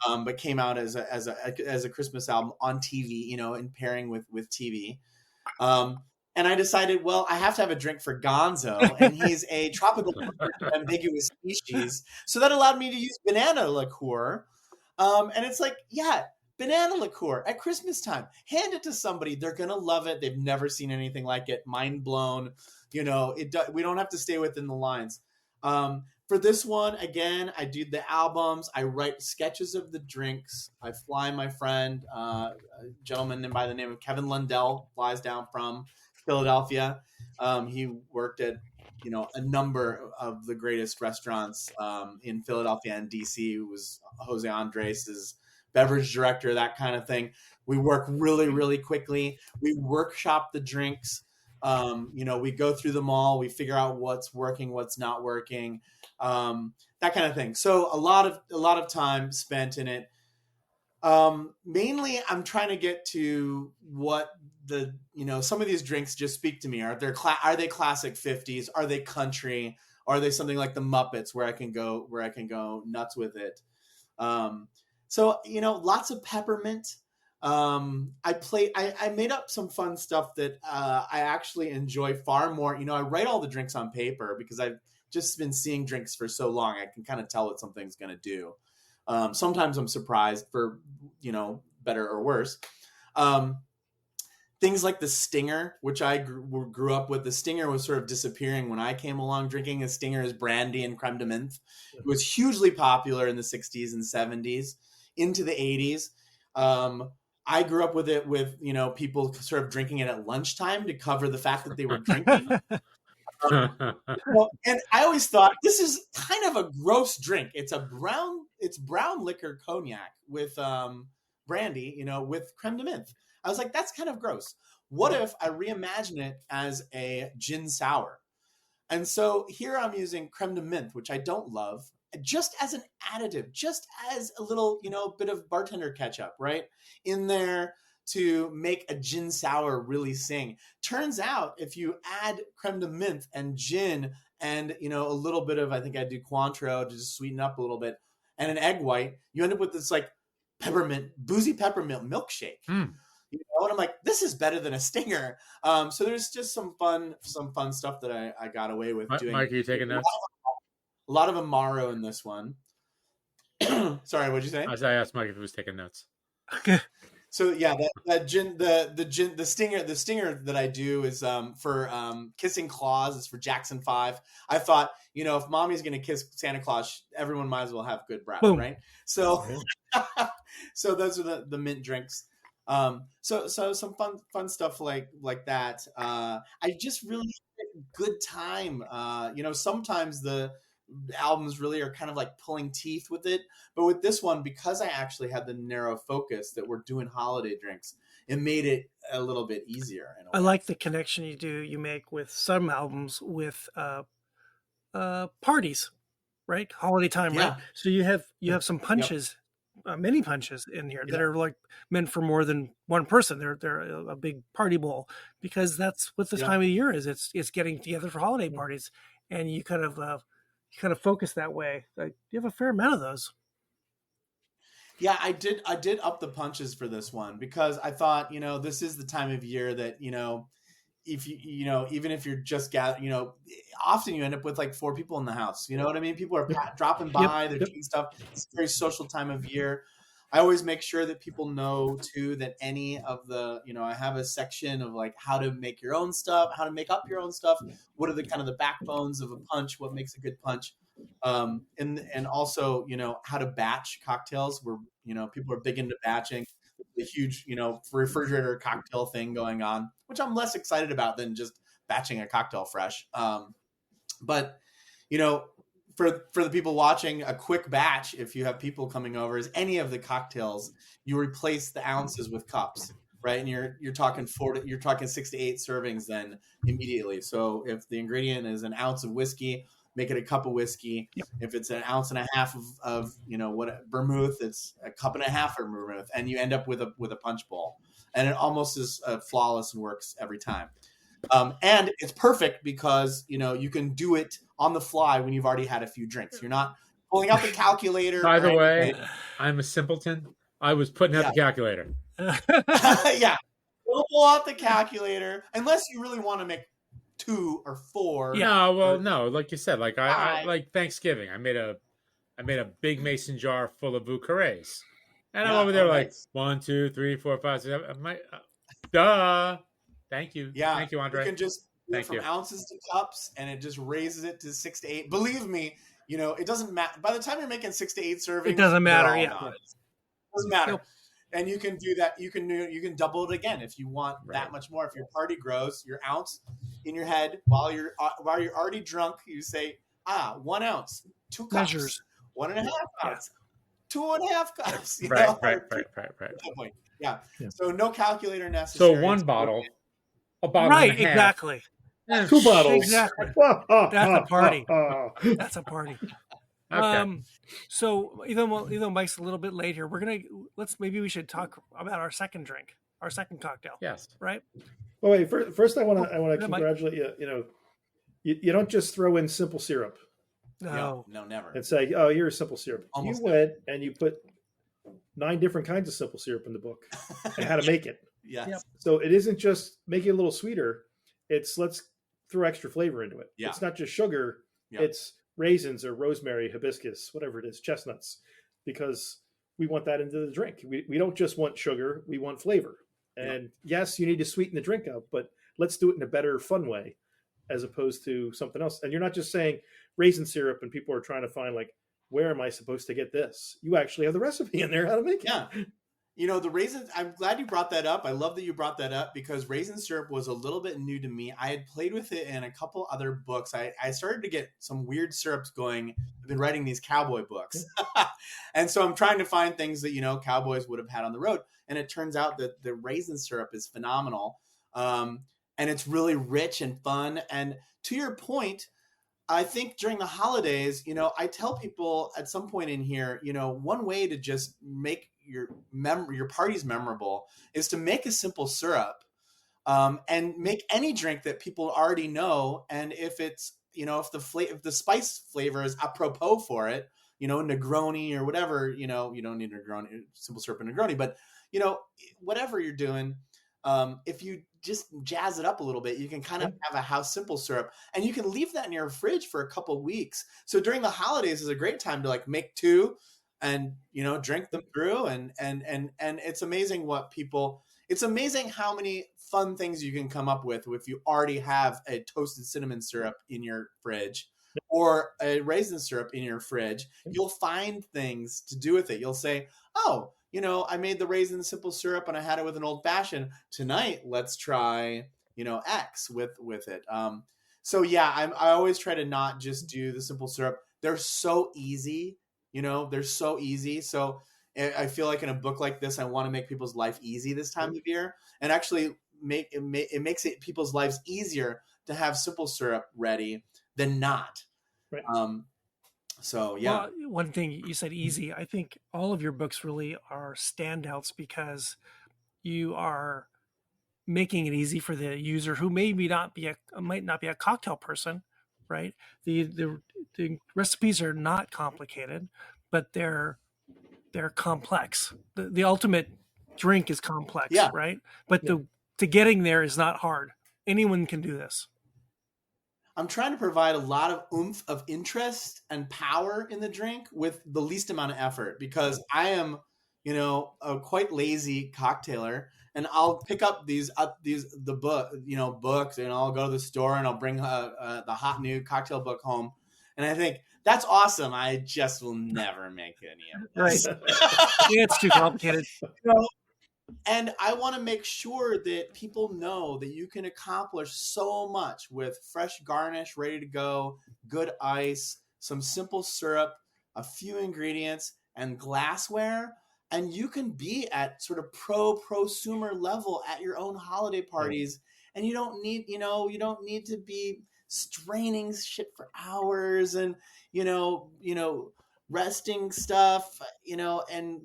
Speaker 3: But came out as a Christmas album on TV, in pairing with TV. And I decided, well, I have to have a drink for Gonzo, and he's a tropical ambiguous species. So that allowed me to use banana liqueur. And it's like, banana liqueur at Christmas time. Hand it to somebody. They're going to love it. They've never seen anything like it. Mind blown. We don't have to stay within the lines. For this one, again, I do the albums. I write sketches of the drinks. I fly my friend, a gentleman by the name of Kevin Lundell, flies down from Philadelphia. He worked at, a number of the greatest restaurants in Philadelphia and DC. He was Jose Andres' beverage director, that kind of thing. We work really, really quickly. We workshop the drinks. We go through them all. We figure out what's working, what's not working, that kind of thing. So a lot of time spent in it. Mainly I'm trying to get to what some of these drinks just speak to me. Are they classic 50s? Are they country? Are they something like the Muppets where I can go nuts with it? So, lots of peppermint. I made up some fun stuff that I actually enjoy far more. I write all the drinks on paper because I've just been seeing drinks for so long. I can kind of tell what something's going to do. Sometimes I'm surprised for, better or worse. Things like the Stinger, which I grew up with. The Stinger was sort of disappearing when I came along drinking. A Stinger is brandy and creme de menthe. It was hugely popular in the 60s and 70s into the 80s. I grew up with it with, people sort of drinking it at lunchtime to cover the fact that they were drinking. And I always thought this is kind of a gross drink. It's brown liquor cognac with brandy, with creme de menthe. I was like, that's kind of gross. What if I reimagine it as a gin sour? And so here I'm using creme de menthe, which I don't love, just as an additive, just as a little, bit of bartender ketchup, right, in there to make a gin sour really sing. Turns out if you add creme de menthe and gin and, a little bit of, I think I do Cointreau to just sweeten up a little bit, and an egg white, you end up with this like boozy peppermint milkshake. And I'm like, this is better than a stinger. So there's just some fun stuff that I got away with doing.
Speaker 2: Mike, are you taking notes?
Speaker 3: A lot of Amaro in this one. Sorry, what'd you say?
Speaker 2: I asked Mike if he was taking notes.
Speaker 1: Okay.
Speaker 3: So yeah, that gin, the stinger that I do is for kissing Claus. It's for Jackson 5. I thought, if mommy's gonna kiss Santa Claus, everyone might as well have good breath, right? So, so those are the mint drinks. So some fun stuff like that. I just really had a good time. Sometimes the albums really are kind of like pulling teeth with it, but with this one, because I actually had the narrow focus that we're doing holiday drinks, it made it a little bit easier.
Speaker 1: I like the connection you make with some albums with parties, right? Holiday time, right? So you have some punches. Many punches in here that are like meant for more than one person. They're a big party bowl, because that's what this time of year is. It's getting together for holiday parties, and you kind of focus that way. Like, you have a fair amount of those.
Speaker 3: Yeah, I did up the punches for this one, because I thought, this is the time of year that, if even if you're just gathering, often you end up with like 4 people in the house. You know what I mean? People are dropping by, they're doing stuff. It's a very social time of year. I always make sure that people know too that any of the, I have a section of like how to make your own stuff, how to make up your own stuff. What are the kind of the backbones of a punch? What makes a good punch? And also, how to batch cocktails, where, people are big into batching. The huge, refrigerator cocktail thing going on, which I'm less excited about than just batching a cocktail fresh. But, for the people watching, a quick batch, if you have people coming over, is any of the cocktails, you replace the ounces with cups, right? And you're talking 6 to 8 servings then immediately. So if the ingredient is an ounce of whiskey, make it a cup of whiskey.
Speaker 1: Yep.
Speaker 3: If it's an ounce and a half of vermouth, it's a cup and a half of vermouth, and you end up with a punch bowl. And it almost is flawless and works every time. And it's perfect because you can do it on the fly when you've already had a few drinks. You're not pulling out the calculator.
Speaker 2: By the way, I'm a simpleton. I was putting out the calculator.
Speaker 3: Yeah, don't pull out the calculator unless you really want to make 2 or 4.
Speaker 2: No. Like you said, like I like Thanksgiving. I made a big mason jar full of Vuccares, and I'm over there like 1, 2, 3, 4, 5, 6, 7. Duh. Thank you.
Speaker 3: Yeah.
Speaker 2: Thank you, Andre.
Speaker 3: You can just from ounces to cups, and it just raises it to 6 to 8. Believe me, it doesn't matter. By the time you're making 6 to 8 servings,
Speaker 1: it doesn't matter.
Speaker 3: It doesn't matter. Nope. And you can do that. You can double it again if you want that much more. If your party grows, your ounce in your head while you're already drunk, you say, 1 ounce, 2 cups,
Speaker 1: measures,
Speaker 3: 1.5 ounce, 2.5 cups.
Speaker 2: Right.
Speaker 3: Yeah. So no calculator necessary.
Speaker 2: So a bottle
Speaker 1: right,
Speaker 2: and a half.
Speaker 1: Exactly.
Speaker 4: 2 bottles.
Speaker 1: Exactly. That's a party. That's a party.
Speaker 2: Okay.
Speaker 1: So even though Mike's a little bit late here, maybe we should talk about our second drink, our second cocktail.
Speaker 2: Yes.
Speaker 1: Right.
Speaker 4: Well, wait. First, I want to congratulate you. You don't just throw in simple syrup.
Speaker 1: No,
Speaker 3: never.
Speaker 4: And say, "Oh, here's simple syrup."
Speaker 3: Almost
Speaker 4: you went and you put 9 different kinds of simple syrup in the book and how to make it.
Speaker 3: Yes.
Speaker 1: Yep.
Speaker 4: So it isn't just make it a little sweeter. It's let's throw extra flavor into it.
Speaker 3: Yeah.
Speaker 4: It's not just sugar. Yep. It's raisins or rosemary, hibiscus, whatever it is, chestnuts, because we want that into the drink. We don't just want sugar. We want flavor. And yes, you need to sweeten the drink up, but let's do it in a better, fun way as opposed to something else. And you're not just saying raisin syrup and people are trying to find like, where am I supposed to get this? You actually have the recipe in there how to make it.
Speaker 3: Yeah. The raisins, I'm glad you brought that up. I love that you brought that up because raisin syrup was a little bit new to me. I had played with it in a couple other books. I started to get some weird syrups going. I've been writing these cowboy books. And so I'm trying to find things that, cowboys would have had on the road. And it turns out that the raisin syrup is phenomenal. And it's really rich and fun. And to your point, I think during the holidays, I tell people at some point in here, one way to just make your parties memorable is to make a simple syrup and make any drink that people already know. And if it's, if the spice flavor is apropos for it, Negroni or whatever, you don't need Negroni, simple syrup and Negroni, but whatever you're doing, if you just jazz it up a little bit, you can kind of have a house simple syrup, and you can leave that in your fridge for a couple of weeks. So during the holidays is a great time to like make two and, drink them through. And it's amazing it's amazing how many fun things you can come up with if you already have a toasted cinnamon syrup in your fridge or a raisin syrup in your fridge. You'll find things to do with it. You'll say, oh, I made the raisin simple syrup and I had it with an old fashioned. Tonight, let's try, X with it. So yeah, I always try to not just do the simple syrup. They're so easy, they're so easy. So I feel like in a book like this, I want to make people's life easy this time of year, and actually it makes it people's lives easier to have simple syrup ready than not.
Speaker 4: Right.
Speaker 3: So yeah.
Speaker 1: Well, one thing you said easy. I think all of your books really are standouts because you are making it easy for the user who might not be a cocktail person, right? The recipes are not complicated, but they're complex. The ultimate drink is complex, right? But to getting there is not hard. Anyone can do this.
Speaker 3: I'm trying to provide a lot of oomph of interest and power in the drink with the least amount of effort, because I am, a quite lazy cocktailer, and I'll pick up books, and I'll go to the store and I'll bring the hot new cocktail book home, and I think that's awesome. I just will never make any of this.
Speaker 1: Right. It's too complicated.
Speaker 3: And I want to make sure that people know that you can accomplish so much with fresh garnish ready to go, good ice, some simple syrup, a few ingredients, and glassware. And you can be at sort of prosumer level at your own holiday parties. And you don't need to be straining shit for hours and, resting stuff, and,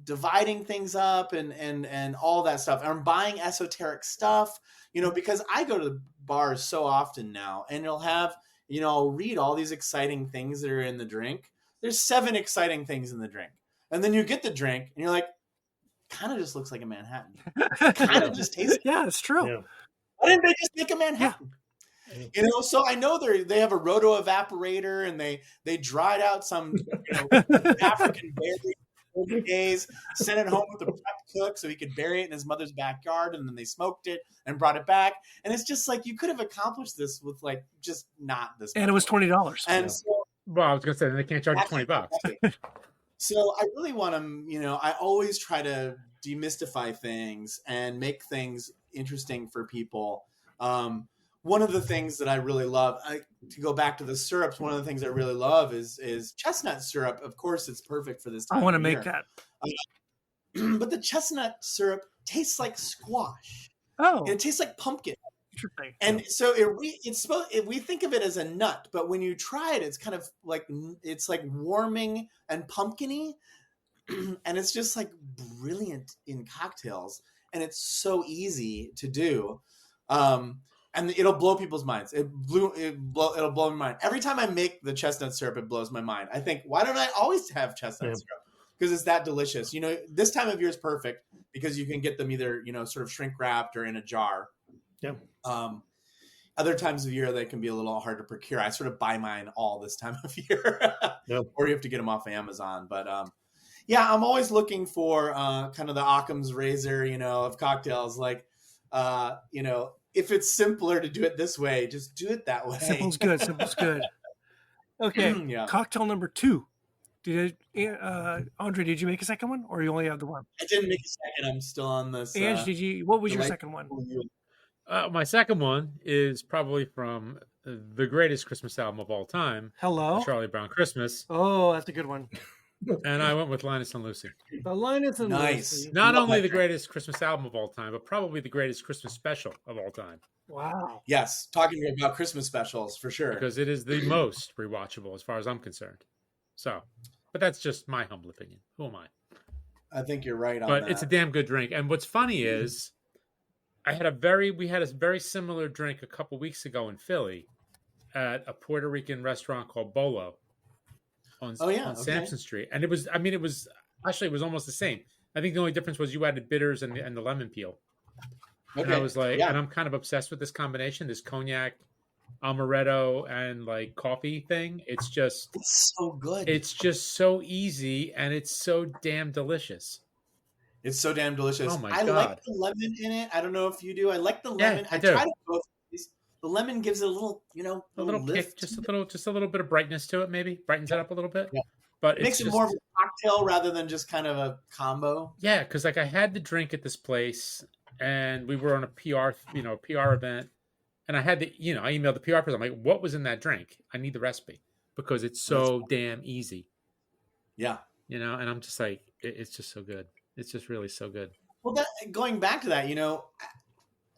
Speaker 3: dividing things up and all that stuff. I'm buying esoteric stuff, because I go to the bars so often now, and it'll have, I'll read all these exciting things that are in the drink. There's 7 exciting things in the drink. And then you get the drink and you're like, kind of just looks like a Manhattan. Kind of just tastes.
Speaker 1: Yeah, it's true.
Speaker 4: Yeah.
Speaker 3: Why didn't they just make a Manhattan? Yeah. So I know they have a roto evaporator, and they dried out some African berry 40 days, sent it home with the prep cook so he could bury it in his mother's backyard, and then they smoked it and brought it back. And it's just like, you could have accomplished this with like just not this.
Speaker 1: And it was $20.
Speaker 3: And so,
Speaker 2: well, I was gonna say they can't charge you $20.
Speaker 3: So I really want to, I always try to demystify things and make things interesting for people. One of the things that I really love, to go back to the syrups, one of the things I really love is chestnut syrup. Of course, it's perfect for this time
Speaker 1: I want to
Speaker 3: of
Speaker 1: make
Speaker 3: year.
Speaker 1: that.
Speaker 3: But the chestnut syrup tastes like squash.
Speaker 1: Oh,
Speaker 3: And it tastes like pumpkin.
Speaker 1: interesting.
Speaker 3: And so we think of it as a nut, but when you try it, it's kind of like, it's like warming and pumpkin-y. And it's just like brilliant in cocktails. And it's so easy to do. And it'll blow people's minds. It'll blow my mind. Every time I make the chestnut syrup, it blows my mind. I think, why don't I always have chestnut syrup? Because it's that delicious. This time of year is perfect because you can get them either, sort of shrink wrapped or in a jar.
Speaker 4: Yeah.
Speaker 3: Other times of year, they can be a little hard to procure. I sort of buy mine all this time of year. Or you have to get them off Amazon. But yeah, I'm always looking for kind of the Occam's razor, of cocktails. Like, if it's simpler to do it this way, just do it that way.
Speaker 1: Simple's good. Okay.
Speaker 3: Yeah.
Speaker 1: Cocktail number 2. Andre, did you make a second one, or you only have the one?
Speaker 3: I didn't make a second. I'm still on this.
Speaker 1: Ange, what was your second one?
Speaker 2: My second one is probably from the greatest Christmas album of all time.
Speaker 1: Hello?
Speaker 2: Charlie Brown Christmas.
Speaker 1: Oh, that's a good one.
Speaker 2: And I went with Linus and Lucy.
Speaker 1: The Linus and Lucy.
Speaker 2: Not only the greatest Christmas album of all time, but probably the greatest Christmas special of all time.
Speaker 1: Wow.
Speaker 3: Yes, talking about Christmas specials for sure.
Speaker 2: Because it is the most rewatchable as far as I'm concerned. So, but that's just my humble opinion. Who am I?
Speaker 3: I think you're right on
Speaker 2: that.
Speaker 3: that.
Speaker 2: But it's a damn good drink. And what's funny is we had a very similar drink a couple weeks ago in Philly at a Puerto Rican restaurant called Bolo on Sampson Street. And it was almost the same. I think the only difference was you added bitters and the lemon peel. Okay. And I was like, and I'm kind of obsessed with this combination, this cognac, amaretto, and like coffee thing. It's
Speaker 3: so good.
Speaker 2: It's just so easy, and it's so damn delicious.
Speaker 3: It's so damn delicious.
Speaker 2: Oh my
Speaker 3: God. I like the lemon in it. I don't know if you do. I like the lemon.
Speaker 2: Yeah, I do.
Speaker 3: Try to go these. The lemon gives it a little, a little lift.
Speaker 2: Kick, just a little bit of brightness to it, maybe brightens it up a little bit.
Speaker 3: Yeah.
Speaker 2: But
Speaker 3: it makes it more of a cocktail rather than just kind of a combo.
Speaker 2: Yeah, because like I had the drink at this place, and we were on a PR event, and I had I emailed the PR person. I'm like, what was in that drink? I need the recipe because it's so damn easy.
Speaker 3: Yeah,
Speaker 2: and I'm just like, it's just so good. It's just really so good.
Speaker 3: Well, going back to that,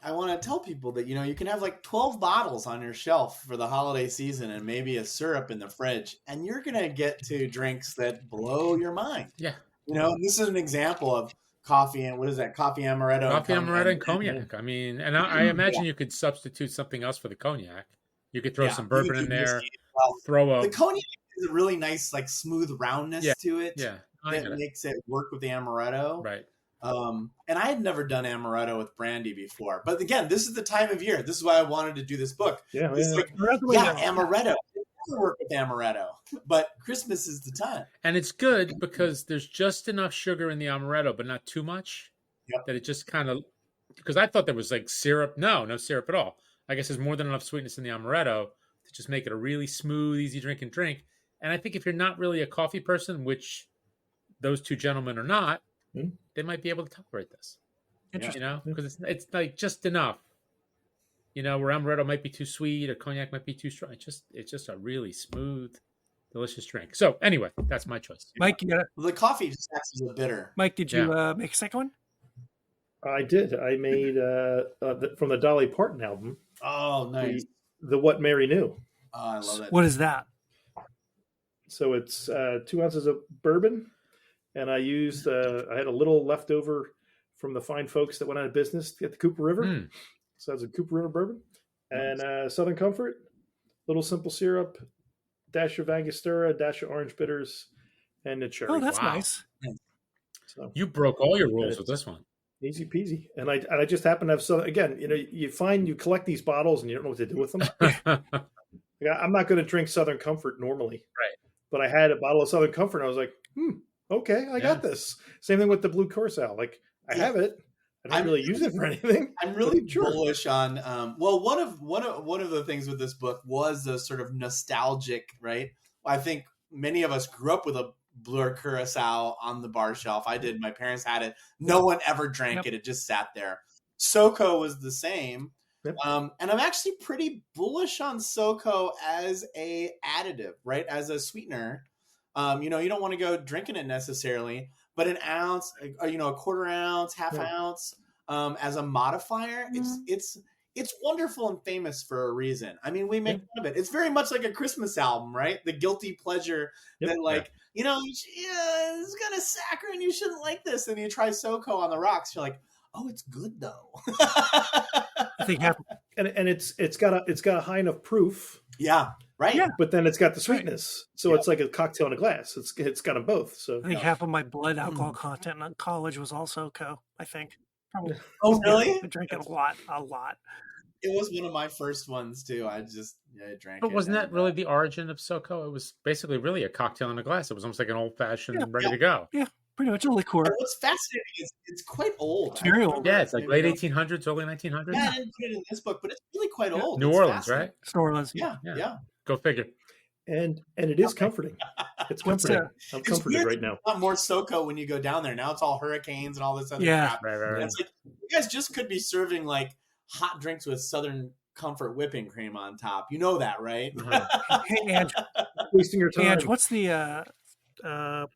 Speaker 3: I want to tell people that, you can have like 12 bottles on your shelf for the holiday season and maybe a syrup in the fridge, and you're going to get to drinks that blow your mind.
Speaker 2: Yeah.
Speaker 3: This is an example of coffee and what is that? Coffee amaretto.
Speaker 2: Coffee amaretto and cognac. I mean, and I imagine you could substitute something else for the cognac. You could throw some bourbon in there.
Speaker 3: The cognac is a really nice, like smooth roundness to it.
Speaker 2: Yeah.
Speaker 3: That makes it work with the amaretto.
Speaker 2: Right.
Speaker 3: And I had never done amaretto with brandy before. But again, this is the time of year. This is why I wanted to do this book. Amaretto. It doesn't work with amaretto. But Christmas is the time.
Speaker 2: And it's good because there's just enough sugar in the amaretto, but not too much.
Speaker 3: Yep.
Speaker 2: That it just kind of, because I thought there was like syrup. No syrup at all. I guess there's more than enough sweetness in the amaretto to just make it a really smooth, easy drinking drink. And I think if you're not really a coffee person, which those two gentlemen are not, they might be able to tolerate this.
Speaker 1: Interesting.
Speaker 2: Because it's like just enough. Where amaretto might be too sweet or cognac might be too strong. It's just a really smooth, delicious drink. So anyway, that's my choice.
Speaker 1: Mike,
Speaker 3: the coffee just acts as a bitter.
Speaker 1: Mike, did you make a second one?
Speaker 4: I did. I made from the Dolly Parton album.
Speaker 3: Oh, nice.
Speaker 4: The What Mary Knew.
Speaker 3: Oh, I love it.
Speaker 1: What is that?
Speaker 4: So it's 2 ounces of bourbon, and I used I had a little leftover from the fine folks that went out of business at the Cooper River. So that's a Cooper River bourbon, and Southern Comfort, little simple syrup, dash of Angostura, dash of orange bitters, and a cherry.
Speaker 1: Oh, that's nice.
Speaker 2: So, you broke all your rules with this one.
Speaker 4: Easy peasy. And I just happen to have some, again, you collect these bottles and you don't know what to do with them. I'm not going to drink Southern Comfort normally.
Speaker 2: Right.
Speaker 4: But I had a bottle of Southern Comfort and I was like, okay, I got this. Same thing with the Blue Curacao. Like, I have it. I don't really use it for anything.
Speaker 3: I'm really bullish on, one of the things with this book was the sort of nostalgic, right? I think many of us grew up with a Blue Curacao on the bar shelf. I did. My parents had it. No one ever drank it. It just sat there. SoCo was the same. Yep. And I'm actually pretty bullish on SoCo as a additive, right? As a sweetener. You don't want to go drinking it necessarily, but an ounce, a quarter ounce, half ounce, as a modifier, it's wonderful and famous for a reason. I mean, we make fun of it. It's very much like a Christmas album, right? The guilty pleasure that it's got a saccharin, you shouldn't like this. And you try SoCo on the rocks. You're like, oh, it's good though.
Speaker 1: I think
Speaker 4: and it's got a high enough proof.
Speaker 3: Yeah. Right. Yeah.
Speaker 4: But then it's got the sweetness. So it's like a cocktail in a glass. It's got them both. So
Speaker 1: I think half of my blood alcohol content in college was also SoCo, I think. Probably.
Speaker 3: Oh, really?
Speaker 1: I drank it a lot.
Speaker 3: It was one of my first ones too. I drank it.
Speaker 2: But wasn't that really the origin of SoCo? It was basically really a cocktail in a glass. It was almost like an old fashioned ready to go.
Speaker 1: Yeah, pretty much a liqueur.
Speaker 3: And what's fascinating is it's quite old.
Speaker 1: It's very old.
Speaker 2: Yeah, it's like late 1800s, early 1900s.
Speaker 3: Yeah, I didn't put it in this book, but it's really quite old.
Speaker 2: New Orleans, right?
Speaker 1: New Orleans.
Speaker 3: Yeah.
Speaker 2: Go figure.
Speaker 4: and it is comforting. It's comforting. I'm comforted right now.
Speaker 3: A lot more SoCo when you go down there. Now it's all hurricanes and all this other crap.
Speaker 2: Right.
Speaker 3: And it's like you guys just could be serving like hot drinks with Southern Comfort whipping cream on top. You know that, right?
Speaker 1: Hey, Andrew,
Speaker 4: wasting your time.
Speaker 1: Andrew, what's the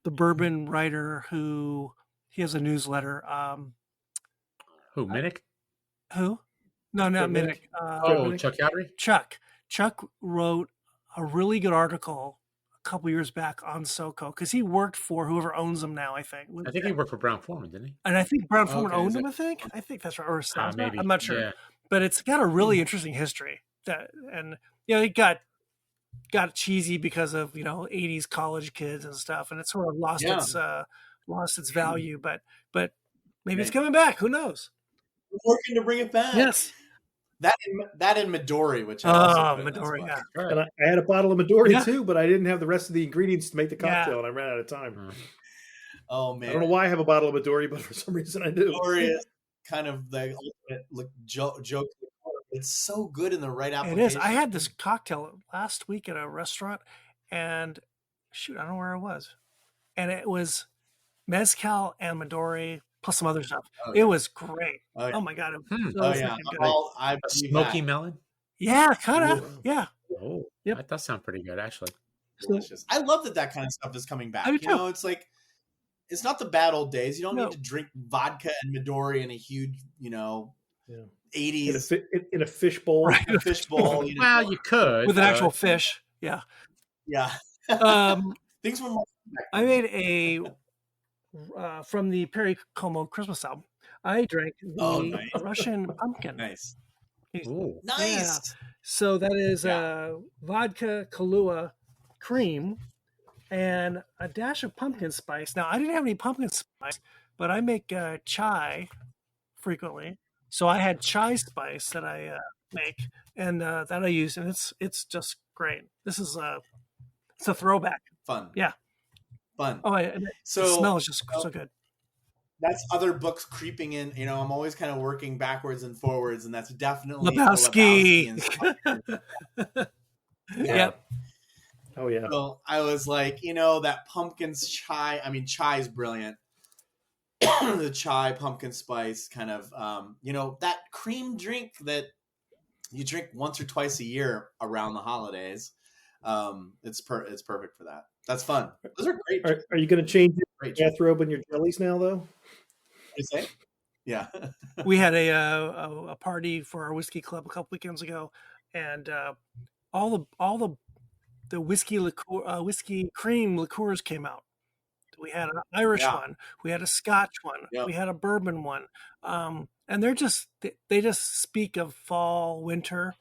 Speaker 1: bourbon writer who he has a newsletter?
Speaker 2: Who, Minnick?
Speaker 1: Who? No, not Minnick.
Speaker 2: Chuck Yadry?
Speaker 1: Chuck wrote a really good article a couple years back on SoCo because he worked for whoever owns them now, I think.
Speaker 2: I think he worked for Brown Foreman, didn't he?
Speaker 1: And I think Brown Foreman owned them, I think that's right. Or
Speaker 2: maybe.
Speaker 1: I'm not sure.
Speaker 2: Yeah.
Speaker 1: But it's got a really interesting history. And it got cheesy because of 80s college kids and stuff, and it sort of lost its value. But maybe it's coming back. Who knows?
Speaker 3: We're working to bring it back.
Speaker 1: Yes.
Speaker 3: That in Midori, which
Speaker 1: Midori, yeah.
Speaker 4: And I had a bottle of Midori too, but I didn't have the rest of the ingredients to make the cocktail, and I ran out of time.
Speaker 3: Oh man,
Speaker 4: I don't know why I have a bottle of Midori, but for some reason I do.
Speaker 3: Midori is kind of the ultimate joke. It's so good in the right application.
Speaker 1: It is. I had this cocktail last week at a restaurant, and shoot, I don't know where I was, and it was mezcal and Midori plus some other stuff.
Speaker 3: Oh, yeah.
Speaker 1: It was great. Oh my god!
Speaker 3: A
Speaker 2: smoky melon.
Speaker 1: Yeah, kind of. Yeah.
Speaker 2: Oh,
Speaker 1: yep.
Speaker 2: That does sound pretty good, actually.
Speaker 3: Delicious. I love that kind of stuff is coming back. It's like it's not the bad old days. You don't need to drink vodka and Midori in a huge, 80s
Speaker 4: in a fish bowl.
Speaker 1: Right.
Speaker 3: A fish bowl.
Speaker 2: Well, you could
Speaker 1: with an actual fish. Yeah.
Speaker 3: Yeah. Things were more.
Speaker 1: I made a from the Perry Como Christmas album. I drank the Russian pumpkin.
Speaker 3: Nice.
Speaker 2: Ooh.
Speaker 3: Nice.
Speaker 1: Yeah. So that is vodka, Kahlua, cream, and a dash of pumpkin spice. Now, I didn't have any pumpkin spice, but I make chai frequently. So I had chai spice that I make, and that I use, and it's just great. This is it's a throwback.
Speaker 3: Fun.
Speaker 1: Yeah.
Speaker 3: Fun.
Speaker 1: Oh, the smell is just so good.
Speaker 3: That's other books creeping in. I'm always kind of working backwards and forwards, and that's definitely
Speaker 1: Lebowski.
Speaker 3: Yep.
Speaker 4: Oh yeah.
Speaker 3: So I was like, that pumpkin's chai. I mean, chai is brilliant. The chai, pumpkin spice, kind of, that cream drink that you drink once or twice a year around the holidays. It's perfect for that. That's fun. Those are great.
Speaker 4: Are you going to change your bathrobe and your jellies now, though?
Speaker 3: You say? Yeah.
Speaker 1: We had a party for our whiskey club a couple weekends ago, and all the whiskey cream liqueurs came out. We had an Irish one, we had a Scotch one, we had a bourbon one, and they just speak of fall, winter.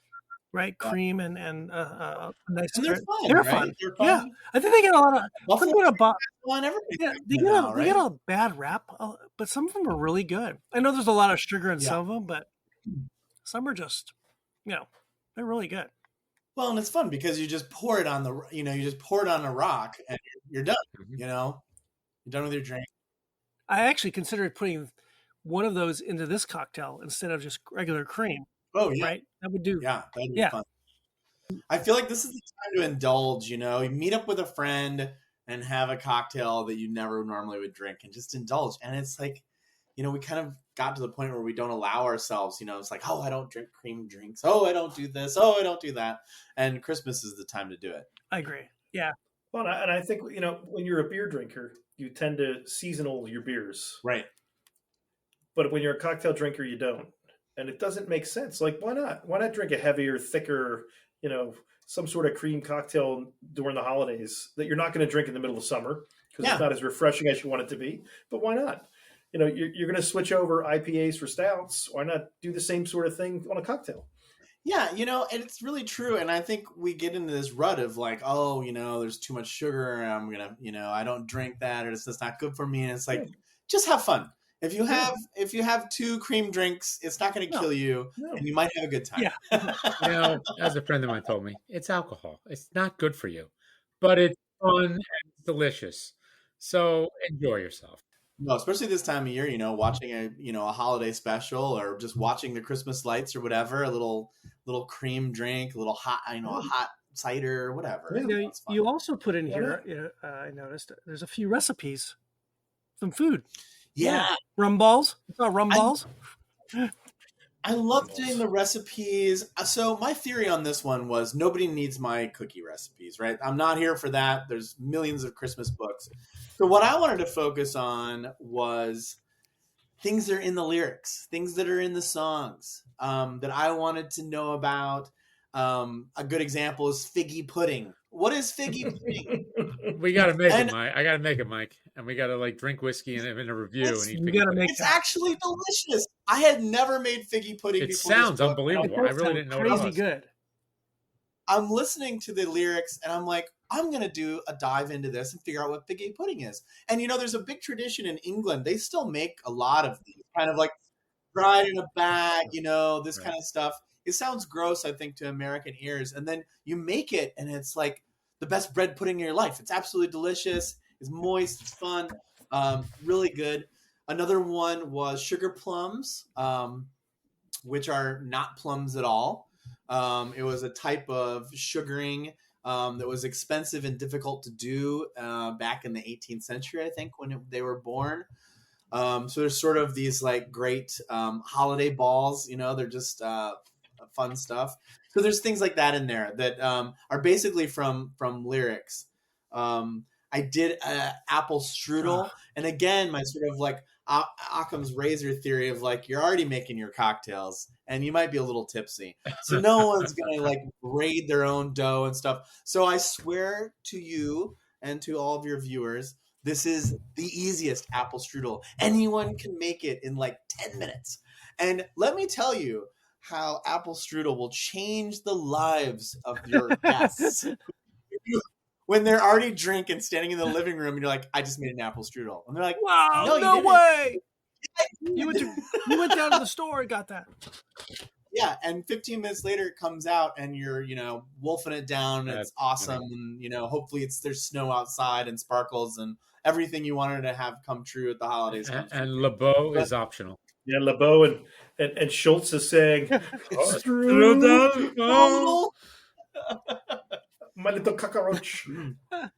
Speaker 1: Right, cream and nice.
Speaker 3: And they're fun.
Speaker 1: They're fun. Yeah, I think they get a lot of. They get a bad rap, but some of them are really good. I know there's a lot of sugar in some of them, but some are just, they're really good.
Speaker 3: Well, and it's fun because you just pour it on a rock and you're done. You're done with your drink.
Speaker 1: I actually considered putting one of those into this cocktail instead of just regular cream.
Speaker 3: Oh yeah,
Speaker 1: right. That would do.
Speaker 3: Yeah, that'd be fun. I feel like this is the time to indulge. You meet up with a friend and have a cocktail that you never normally would drink, and just indulge. And it's like, we kind of got to the point where we don't allow ourselves. It's like, oh, I don't drink cream drinks. Oh, I don't do this. Oh, I don't do that. And Christmas is the time to do it.
Speaker 1: I agree. Yeah.
Speaker 4: Well, and I think when you're a beer drinker, you tend to seasonal your beers,
Speaker 3: right?
Speaker 4: But when you're a cocktail drinker, you don't. And it doesn't make sense. Like, why not? Why not drink a heavier, thicker, some sort of cream cocktail during the holidays that you're not going to drink in the middle of summer because it's not as refreshing as you want it to be. But why not? You're going to switch over IPAs for stouts. Why not do the same sort of thing on a cocktail?
Speaker 3: Yeah, and it's really true. And I think we get into this rut of like, oh, there's too much sugar. And I'm going to, I don't drink that, or it's just not good for me. And it's like, just have fun. If you have two cream drinks, it's not going to kill you, and you might have a good time.
Speaker 1: Yeah.
Speaker 2: As a friend of mine told me, it's alcohol. It's not good for you, but it's fun and delicious. So enjoy yourself.
Speaker 3: No, especially this time of year, watching a holiday special or just watching the Christmas lights or whatever, a little cream drink, a little hot, a hot cider, whatever.
Speaker 1: Yeah. You also put in here, I noticed, there's a few recipes, some food.
Speaker 3: Yeah.
Speaker 1: Rum balls. It's not rum balls.
Speaker 3: I love doing the recipes. So my theory on this one was nobody needs my cookie recipes, right? I'm not here for that. There's millions of Christmas books. So what I wanted to focus on was things that are in the lyrics, things that are in the songs that I wanted to know about. A good example is figgy pudding. What is figgy pudding?
Speaker 2: We got to make it, Mike. I got to make it, Mike. And we got to like drink whiskey and in a review and eat figgy pudding.
Speaker 3: It's actually delicious. I had never made figgy pudding before.
Speaker 2: It sounds unbelievable. I really didn't know what it was.
Speaker 1: Crazy good.
Speaker 3: I'm listening to the lyrics and I'm like, I'm going to do a dive into this and figure out what figgy pudding is. And, there's a big tradition in England. They still make a lot of these kind of like dried in a bag, this kind of stuff. It sounds gross, I think, to American ears. And then you make it and it's like the best bread pudding in your life. It's absolutely delicious. It's moist. It's fun. Really good. Another one was sugar plums, which are not plums at all. It was a type of sugaring that was expensive and difficult to do back in the 18th century, I think, when they were born. So there's sort of these like great holiday balls, they're just fun stuff. So there's things like that in there that are basically from lyrics. I did apple strudel. And again, my sort of like Occam's razor theory of like, you're already making your cocktails and you might be a little tipsy. So no one's going to like braid their own dough and stuff. So I swear to you and to all of your viewers, this is the easiest apple strudel. Anyone can make it in like 10 minutes. And let me tell you how apple strudel will change the lives of your guests. When they're already drinking, standing in the living room, and you're like, I just made an apple strudel. And they're like,
Speaker 1: wow, no way. You went down to the store and got that.
Speaker 3: Yeah, and 15 minutes later it comes out and you're, wolfing it down. And it's awesome. Funny. And, hopefully there's snow outside and sparkles and everything you wanted to have come true at the holidays.
Speaker 2: And LeBeau is optional.
Speaker 4: Yeah, LeBeau and Schultz is saying,
Speaker 3: strudel.
Speaker 4: My little cockroach.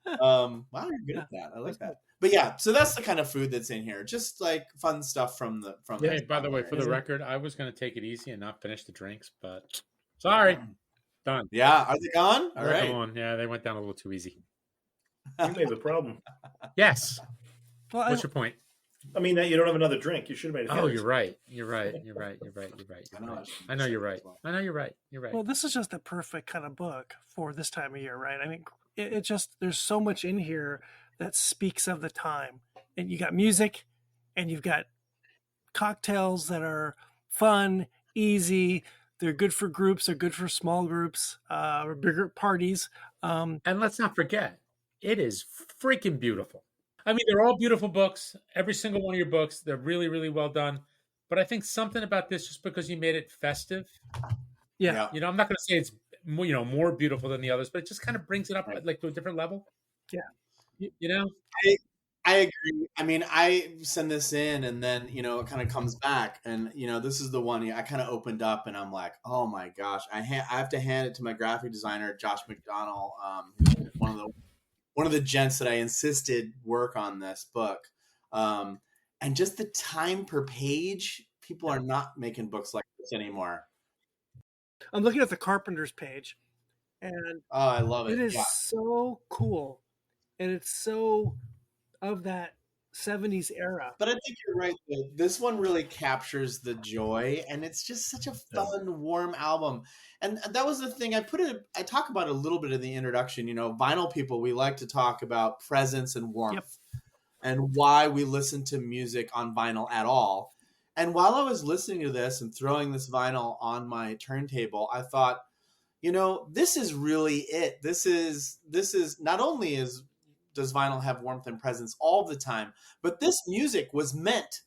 Speaker 3: Wow, you're good at that. I like that. But yeah, so that's the kind of food that's in here. Just like fun stuff from.
Speaker 2: Hey, by the way, for the record, I was going to take it easy and not finish the drinks, but sorry, done.
Speaker 3: Yeah, are they gone? All right.
Speaker 2: Gone. Yeah, they went down a little too easy.
Speaker 4: You made the problem.
Speaker 2: Yes. Well, what's your point?
Speaker 4: I mean, that you don't have another drink. You should have made it.
Speaker 2: Oh, you're right. You're right. I know you're right.
Speaker 1: Well, this is just the perfect kind of book for this time of year, right? I mean, it just, there's so much in here that speaks of the time. And you got music and you've got cocktails that are fun, easy. They're good for groups. They're good for small groups or bigger parties.
Speaker 2: And let's not forget, it is freaking beautiful. I mean, they're all beautiful books. Every single one of your books, they're really, really well done. But I think something about this, just because you made it festive.
Speaker 1: Yeah.
Speaker 2: I'm not going to say it's more beautiful than the others, but it just kind of brings it up like to a different level.
Speaker 1: Yeah.
Speaker 3: I agree. I mean, I send this in and then, it kind of comes back and, this is the one I kind of opened up and I'm like, oh my gosh, I have to hand it to my graphic designer, Josh McDonnell, who's one of the gents that I insisted work on this book. And just the time per page, people are not making books like this anymore.
Speaker 1: I'm looking at the Carpenter's page and
Speaker 3: I love it.
Speaker 1: It is so cool. And it's so of that 70s era.
Speaker 3: But I think you're right. This one really captures the joy and it's just such a fun, warm album. And that was the thing I talk about a little bit in the introduction, vinyl people, we like to talk about presence and warmth and why we listen to music on vinyl at all. And while I was listening to this and throwing this vinyl on my turntable, I thought, this is really it. This is not only does vinyl have warmth and presence all the time, but this music was meant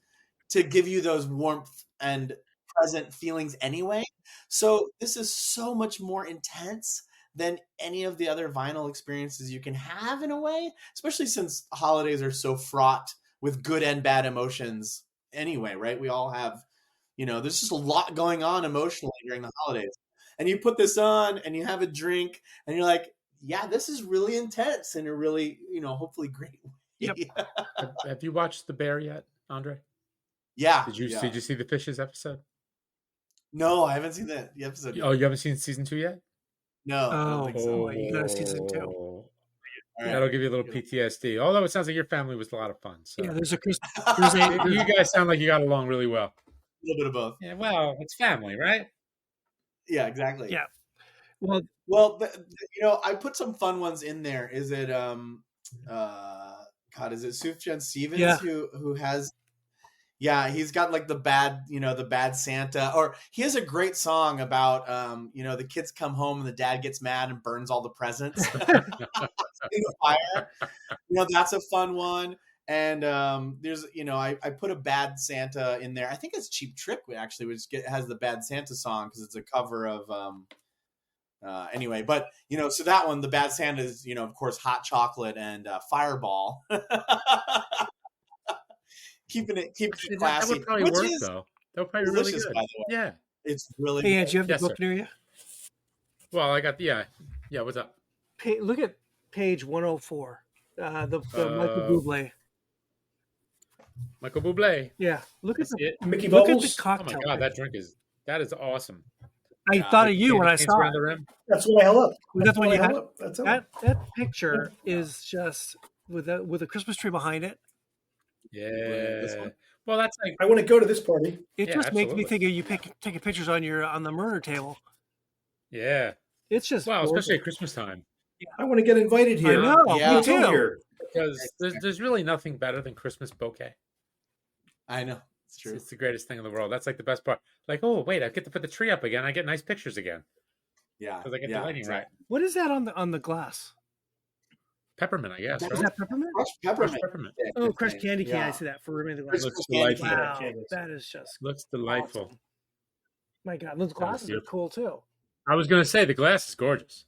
Speaker 3: to give you those warmth and present feelings anyway. So this is so much more intense than any of the other vinyl experiences you can have in a way, especially since holidays are so fraught with good and bad emotions anyway, right? We all have, there's just a lot going on emotionally during the holidays. and you put this on and you have a drink and you're like, yeah, this is really intense in a really, hopefully great way.
Speaker 1: Yep.
Speaker 2: Have you watched The Bear yet, Andre?
Speaker 3: Yeah.
Speaker 2: Did you see the Fishes episode?
Speaker 3: No, I haven't seen the episode.
Speaker 2: Oh, you haven't seen season 2 yet?
Speaker 3: No, I don't think so.
Speaker 1: Oh, you got a season 2.
Speaker 3: Right.
Speaker 2: That'll give you a little PTSD. Although it sounds like your family was a lot of fun. So.
Speaker 1: Yeah, there's a
Speaker 2: you guys sound like you got along really well.
Speaker 3: A little bit of both.
Speaker 2: Yeah, well, it's family, right?
Speaker 3: Yeah, exactly.
Speaker 1: Yeah. Well,
Speaker 3: I put some fun ones in there. Is it is it Sufjan Stevens who has? Yeah, he's got like the bad Santa, or he has a great song about the kids come home and the dad gets mad and burns all the presents in the fire. That's a fun one. And there's I put a bad Santa in there. I think it's Cheap Trick actually, which has the bad Santa song because it's a cover of anyway. But so that one, the bad Santa is of course Hot Chocolate and Fireball. Keeping it classy.
Speaker 2: That would probably work though. That would probably be really good.
Speaker 3: By the way.
Speaker 2: Yeah,
Speaker 3: it's really.
Speaker 1: Hey,
Speaker 3: good.
Speaker 1: do you have the book near you?
Speaker 2: Well, I got yeah. What's up?
Speaker 1: Look at page 104. The Michael Bublé.
Speaker 2: Michael Bublé.
Speaker 1: Yeah, look at
Speaker 4: Mickey
Speaker 1: look
Speaker 4: Bubbles.
Speaker 1: at the cocktail.
Speaker 2: Oh my God, that is awesome.
Speaker 1: I thought of you when I saw it.
Speaker 2: The rim.
Speaker 4: That's what I held up.
Speaker 1: That's what you had.
Speaker 4: That
Speaker 1: picture is just with a Christmas tree behind it.
Speaker 2: Yeah. Well, that's like
Speaker 4: I want to go to this party.
Speaker 1: It just makes me think of you taking pictures on the murder table.
Speaker 2: Yeah.
Speaker 1: It's just
Speaker 2: especially at Christmas time.
Speaker 1: Yeah.
Speaker 4: I want to get invited here.
Speaker 1: I know.
Speaker 3: Yeah.
Speaker 1: Me too.
Speaker 4: Here.
Speaker 2: Because there's really nothing better than Christmas bouquet.
Speaker 3: I know. It's true.
Speaker 2: It's the greatest thing in the world. That's like the best part. Like, oh wait, I get to put the tree up again. I get nice pictures again.
Speaker 3: Yeah.
Speaker 2: Because I get the lighting right.
Speaker 1: What is that on the glass?
Speaker 2: Peppermint, I guess.
Speaker 1: Is that peppermint?
Speaker 3: Peppermint.
Speaker 2: Peppermint.
Speaker 1: Oh, crushed candy cane. I see that for the glass.
Speaker 2: It looks delightful.
Speaker 1: Wow, that is just
Speaker 2: looks delightful.
Speaker 1: Awesome. My God, those glasses are cool too.
Speaker 2: I was going to say the glass is gorgeous.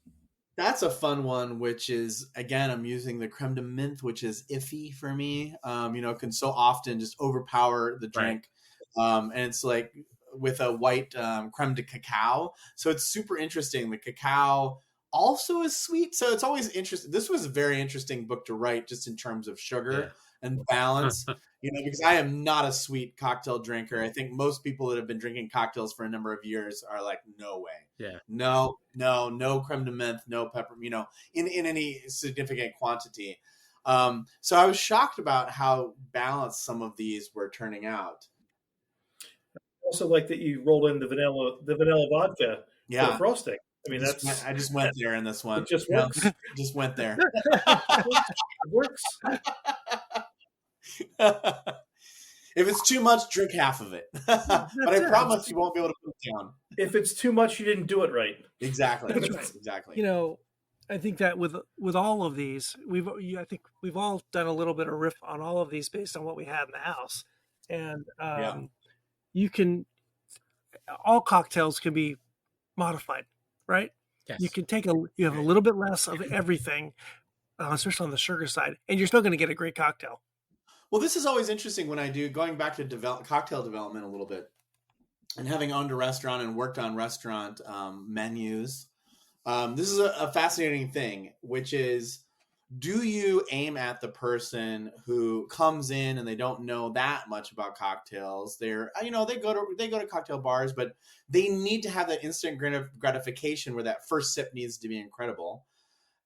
Speaker 3: That's a fun one, which is, again, I'm using the creme de menthe, which is iffy for me. Can so often just overpower the drink. Right. And it's like with a white creme de cacao. So it's super interesting. The cacao also is sweet. So it's always interesting. This was a very interesting book to write just in terms of sugar and balance, because I am not a sweet cocktail drinker. I think most people that have been drinking cocktails for a number of years are like, no way.
Speaker 2: Yeah.
Speaker 3: No creme de menthe, no pepper, in any significant quantity. So I was shocked about how balanced some of these were turning out.
Speaker 4: Also like that you rolled in the vanilla vodka for the frosting. I mean,
Speaker 3: I just went there in this one.
Speaker 4: It just works.
Speaker 3: Just went there.
Speaker 4: It works.
Speaker 3: If it's too much, drink half of it. But I promise you won't be able to put it down.
Speaker 4: If it's too much, you didn't do it right.
Speaker 3: Exactly.
Speaker 1: That's right.
Speaker 3: Exactly.
Speaker 1: I think that with all of these, I think we've all done a little bit of riff on all of these based on what we had in the house, and you can all cocktails can be modified, right?
Speaker 2: Yes.
Speaker 1: You can you have a little bit less of everything, especially on the sugar side, and you're still going to get a great cocktail.
Speaker 3: Well, this is always interesting when I do, going back to cocktail development a little bit, and having owned a restaurant and worked on restaurant menus. This is a fascinating thing, which is, do you aim at the person who comes in and they don't know that much about cocktails? They're, they go to cocktail bars, but they need to have that instant gratification where that first sip needs to be incredible,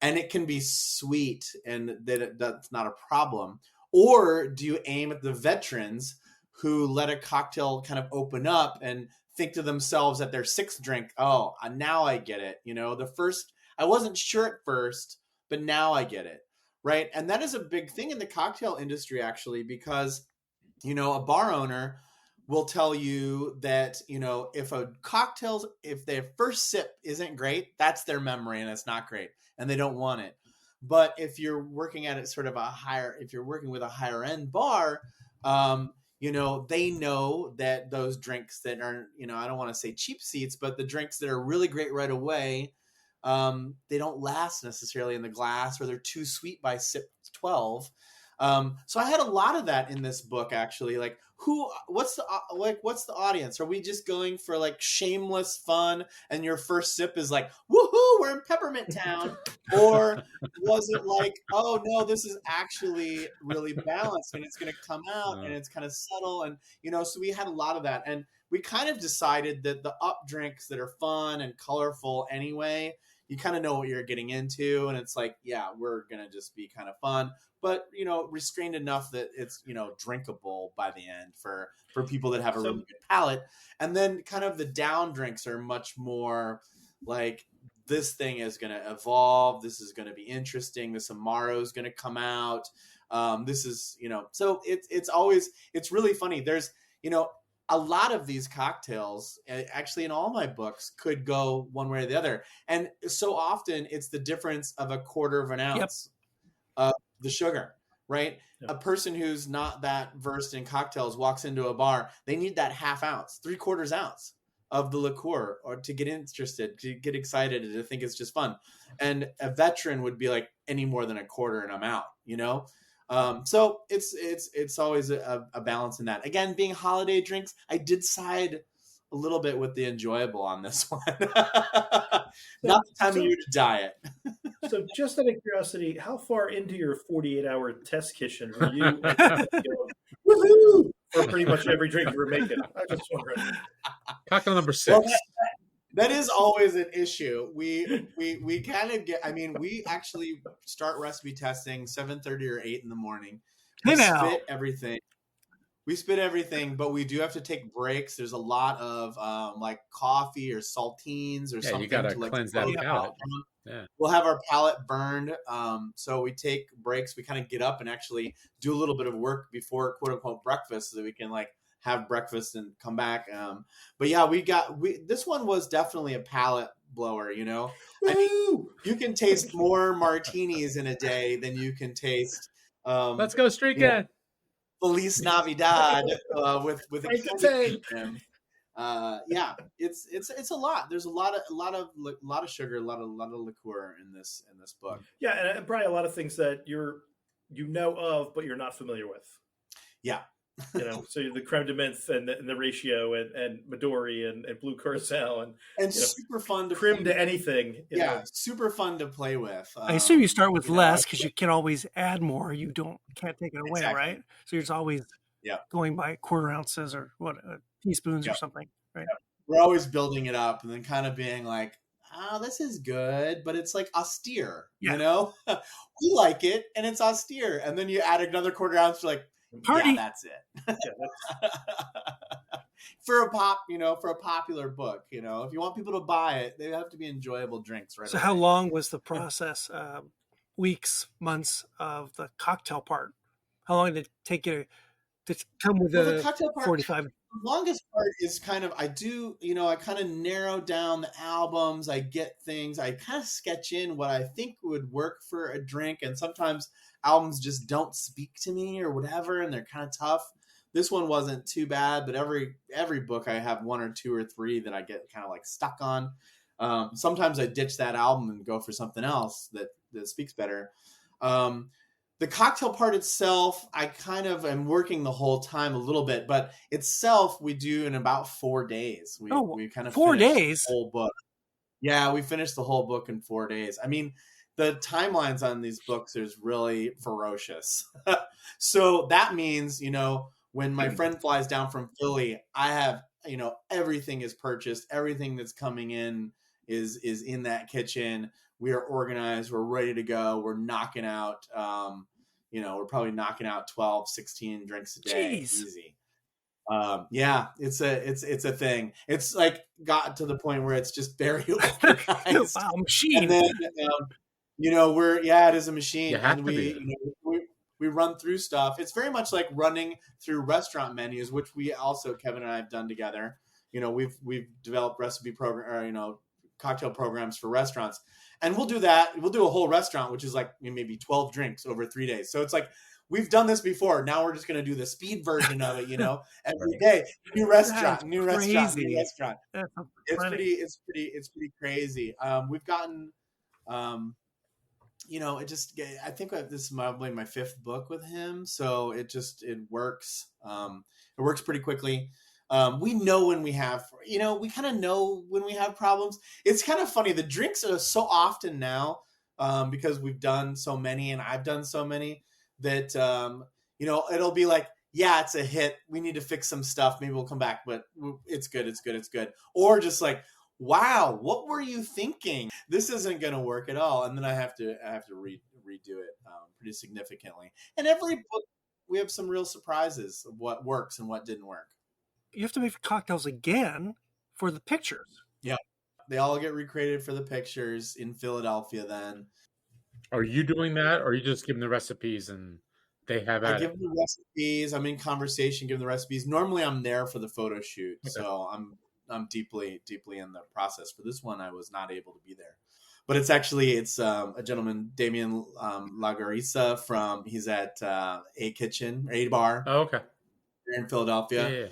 Speaker 3: and it can be sweet, and that's not a problem. Or do you aim at the veterans who let a cocktail kind of open up and think to themselves at their sixth drink, oh, now I get it. The first, I wasn't sure at first, but now I get it. Right. And that is a big thing in the cocktail industry, actually, because, a bar owner will tell you that, if their first sip isn't great, that's their memory and it's not great and they don't want it. But if you're working at it if you're working with a higher end bar, they know that those drinks that are, I don't want to say cheap seats, but the drinks that are really great right away, they don't last necessarily in the glass, or they're too sweet by sip 12. So I had a lot of that in this book, actually. Like, what's the audience? Are we just going for like shameless fun and your first sip is like, woohoo, we're in Peppermint Town? Or was it like, oh no, this is actually really balanced and it's going to come out and it's kind of subtle? And, so we had a lot of that. And we kind of decided that the up drinks that are fun and colorful anyway, you kind of know what you're getting into. And it's like, yeah, we're going to just be kind of fun, but, restrained enough that it's, drinkable by the end for people that have a really good palate. And then kind of the down drinks are much more like, this thing is going to evolve. This is going to be interesting. This Amaro is going to come out. This is, so it's really funny. There's, a lot of these cocktails, actually in all my books, could go one way or the other. And so often it's the difference of a quarter of an ounce of the sugar, right? Yep. A person who's not that versed in cocktails walks into a bar, they need that half ounce, 3/4 ounce of the liqueur or to get interested, to get excited, and to think it's just fun. And a veteran would be like, any more than a quarter and I'm out, So it's always a balance in that. Again, being holiday drinks, I did side a little bit with the enjoyable on this one. Not the time of year to diet.
Speaker 4: So just out of curiosity, how far into your 48-hour test kitchen were you? Woohoo! For pretty much every drink you were making. I just wondering.
Speaker 2: Cocktail number 6.
Speaker 3: Well, that is always an issue. We kind of get, we actually start recipe testing 7:30 or 8 in the morning. We spit everything, but we do have to take breaks. There's a lot of like coffee or saltines or something.
Speaker 2: You got to
Speaker 3: like
Speaker 2: cleanse that palate.
Speaker 3: Yeah. We'll have our palate burned. So we take breaks. We kind of get up and actually do a little bit of work before quote unquote breakfast so that we can like have breakfast and come back. But yeah, this one was definitely a palate blower, I mean, you can taste more martinis in a day than you can taste.
Speaker 2: Let's go street cat.
Speaker 3: Feliz Navidad with a yeah, it's a lot. There's a lot of sugar, a lot of liqueur in this book.
Speaker 4: Yeah, and probably a lot of things that you know of, but you're not familiar with.
Speaker 3: Yeah.
Speaker 4: So the creme de menthe and the ratio and Midori and blue curacao and
Speaker 3: super fun to
Speaker 4: creme to anything.
Speaker 3: Super fun to play with.
Speaker 1: I assume you start with less because you can always add more. You can't take it away,
Speaker 3: exactly.
Speaker 1: Right? So you're just always going by quarter ounces or teaspoons or something, right?
Speaker 3: We're always building it up and then kind of being like, oh, this is good, but it's like austere, We like it and it's austere. And then you add another quarter ounce, you're like, party. Yeah, that's it. For a popular book, if you want people to buy it, they have to be enjoyable drinks, right?
Speaker 1: So how long was the process? Weeks, months of the cocktail part? How long did it take you to come with the cocktail part? 45.
Speaker 3: The longest part is kind of, I kind of narrow down the albums. I get things. I kind of sketch in what I think would work for a drink. And sometimes albums just don't speak to me or whatever, and they're kind of tough. This one wasn't too bad, but every book I have 1 or 2 or 3 that I get kind of like stuck on. Sometimes I ditch that album and go for something else that speaks better. The cocktail part itself, I kind of am working the whole time a little bit, but itself we do in about 4 days. We kind of
Speaker 1: 4 days
Speaker 3: the whole book. Yeah, we finished the whole book in 4 days. I mean, the timelines on these books is really ferocious. So that means, when my friend flies down from Philly, I have, everything is purchased. Everything that's coming in is in that kitchen. We are organized. We're ready to go. We're knocking out, we're probably knocking out 12, 16 drinks a day.
Speaker 1: Jeez.
Speaker 3: Easy. Yeah, it's a thing. It's like got to the point where it's just very organized.
Speaker 1: Wow, machine.
Speaker 3: And then, it is a machine. And we run through stuff. It's very much like running through restaurant menus, which we also, Kevin and I, have done together. We've developed recipe program, or, cocktail programs for restaurants, and we'll do that. We'll do a whole restaurant, which is like maybe 12 drinks over 3 days. So it's like, we've done this before. Now we're just going to do the speed version of it, every day. New restaurant. It's pretty crazy. We've gotten, I think this is probably my 5th book with him. So it works. It works pretty quickly. We know when we have, we kind of know when we have problems. It's kind of funny. The drinks are so often now, because we've done so many and I've done so many that, it'll be like, yeah, it's a hit. We need to fix some stuff. Maybe we'll come back, but it's good. It's good. It's good. Or just like, wow, what were you thinking? This isn't going to work at all. And then I have to redo it pretty significantly. And every book, we have some real surprises of what works and what didn't work.
Speaker 1: You have to make cocktails again for the pictures.
Speaker 3: Yeah. They all get recreated for the pictures in Philadelphia then.
Speaker 2: Are you doing that, or are you just giving the recipes and they have at
Speaker 3: I give them the recipes. I'm in conversation, give them the recipes. Normally I'm there for the photo shoot. Okay. So I'm deeply in the process. For this one, I was not able to be there. But it's a gentleman, Damien Lagarissa he's at A Bar.
Speaker 2: Oh, okay.
Speaker 3: In Philadelphia.
Speaker 2: Yeah.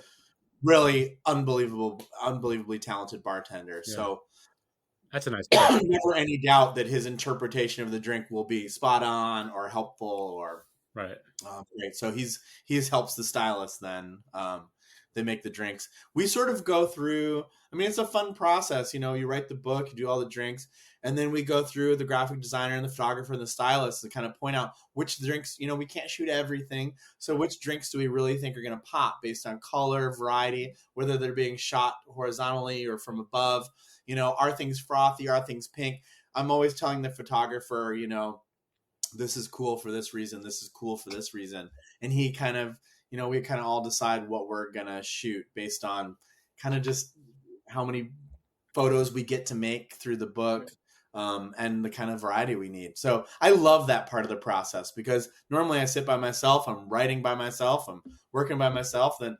Speaker 3: Really unbelievably talented bartender. Yeah. So
Speaker 2: that's a nice
Speaker 3: point. Never any doubt that his interpretation of the drink will be spot on or helpful or
Speaker 2: right.
Speaker 3: Great. So he helps the stylist then. They make the drinks. We sort of go through, it's a fun process. You write the book, you do all the drinks, and then we go through the graphic designer and the photographer and the stylist to kind of point out which drinks, we can't shoot everything. So which drinks do we really think are going to pop based on color, variety, whether they're being shot horizontally or from above, are things frothy, are things pink? I'm always telling the photographer, this is cool for this reason. This is cool for this reason. And he kind of, we kind of all decide what we're going to shoot based on kind of just how many photos we get to make through the book, and the kind of variety we need. So I love that part of the process because normally I sit by myself, I'm writing by myself, I'm working by myself. Then,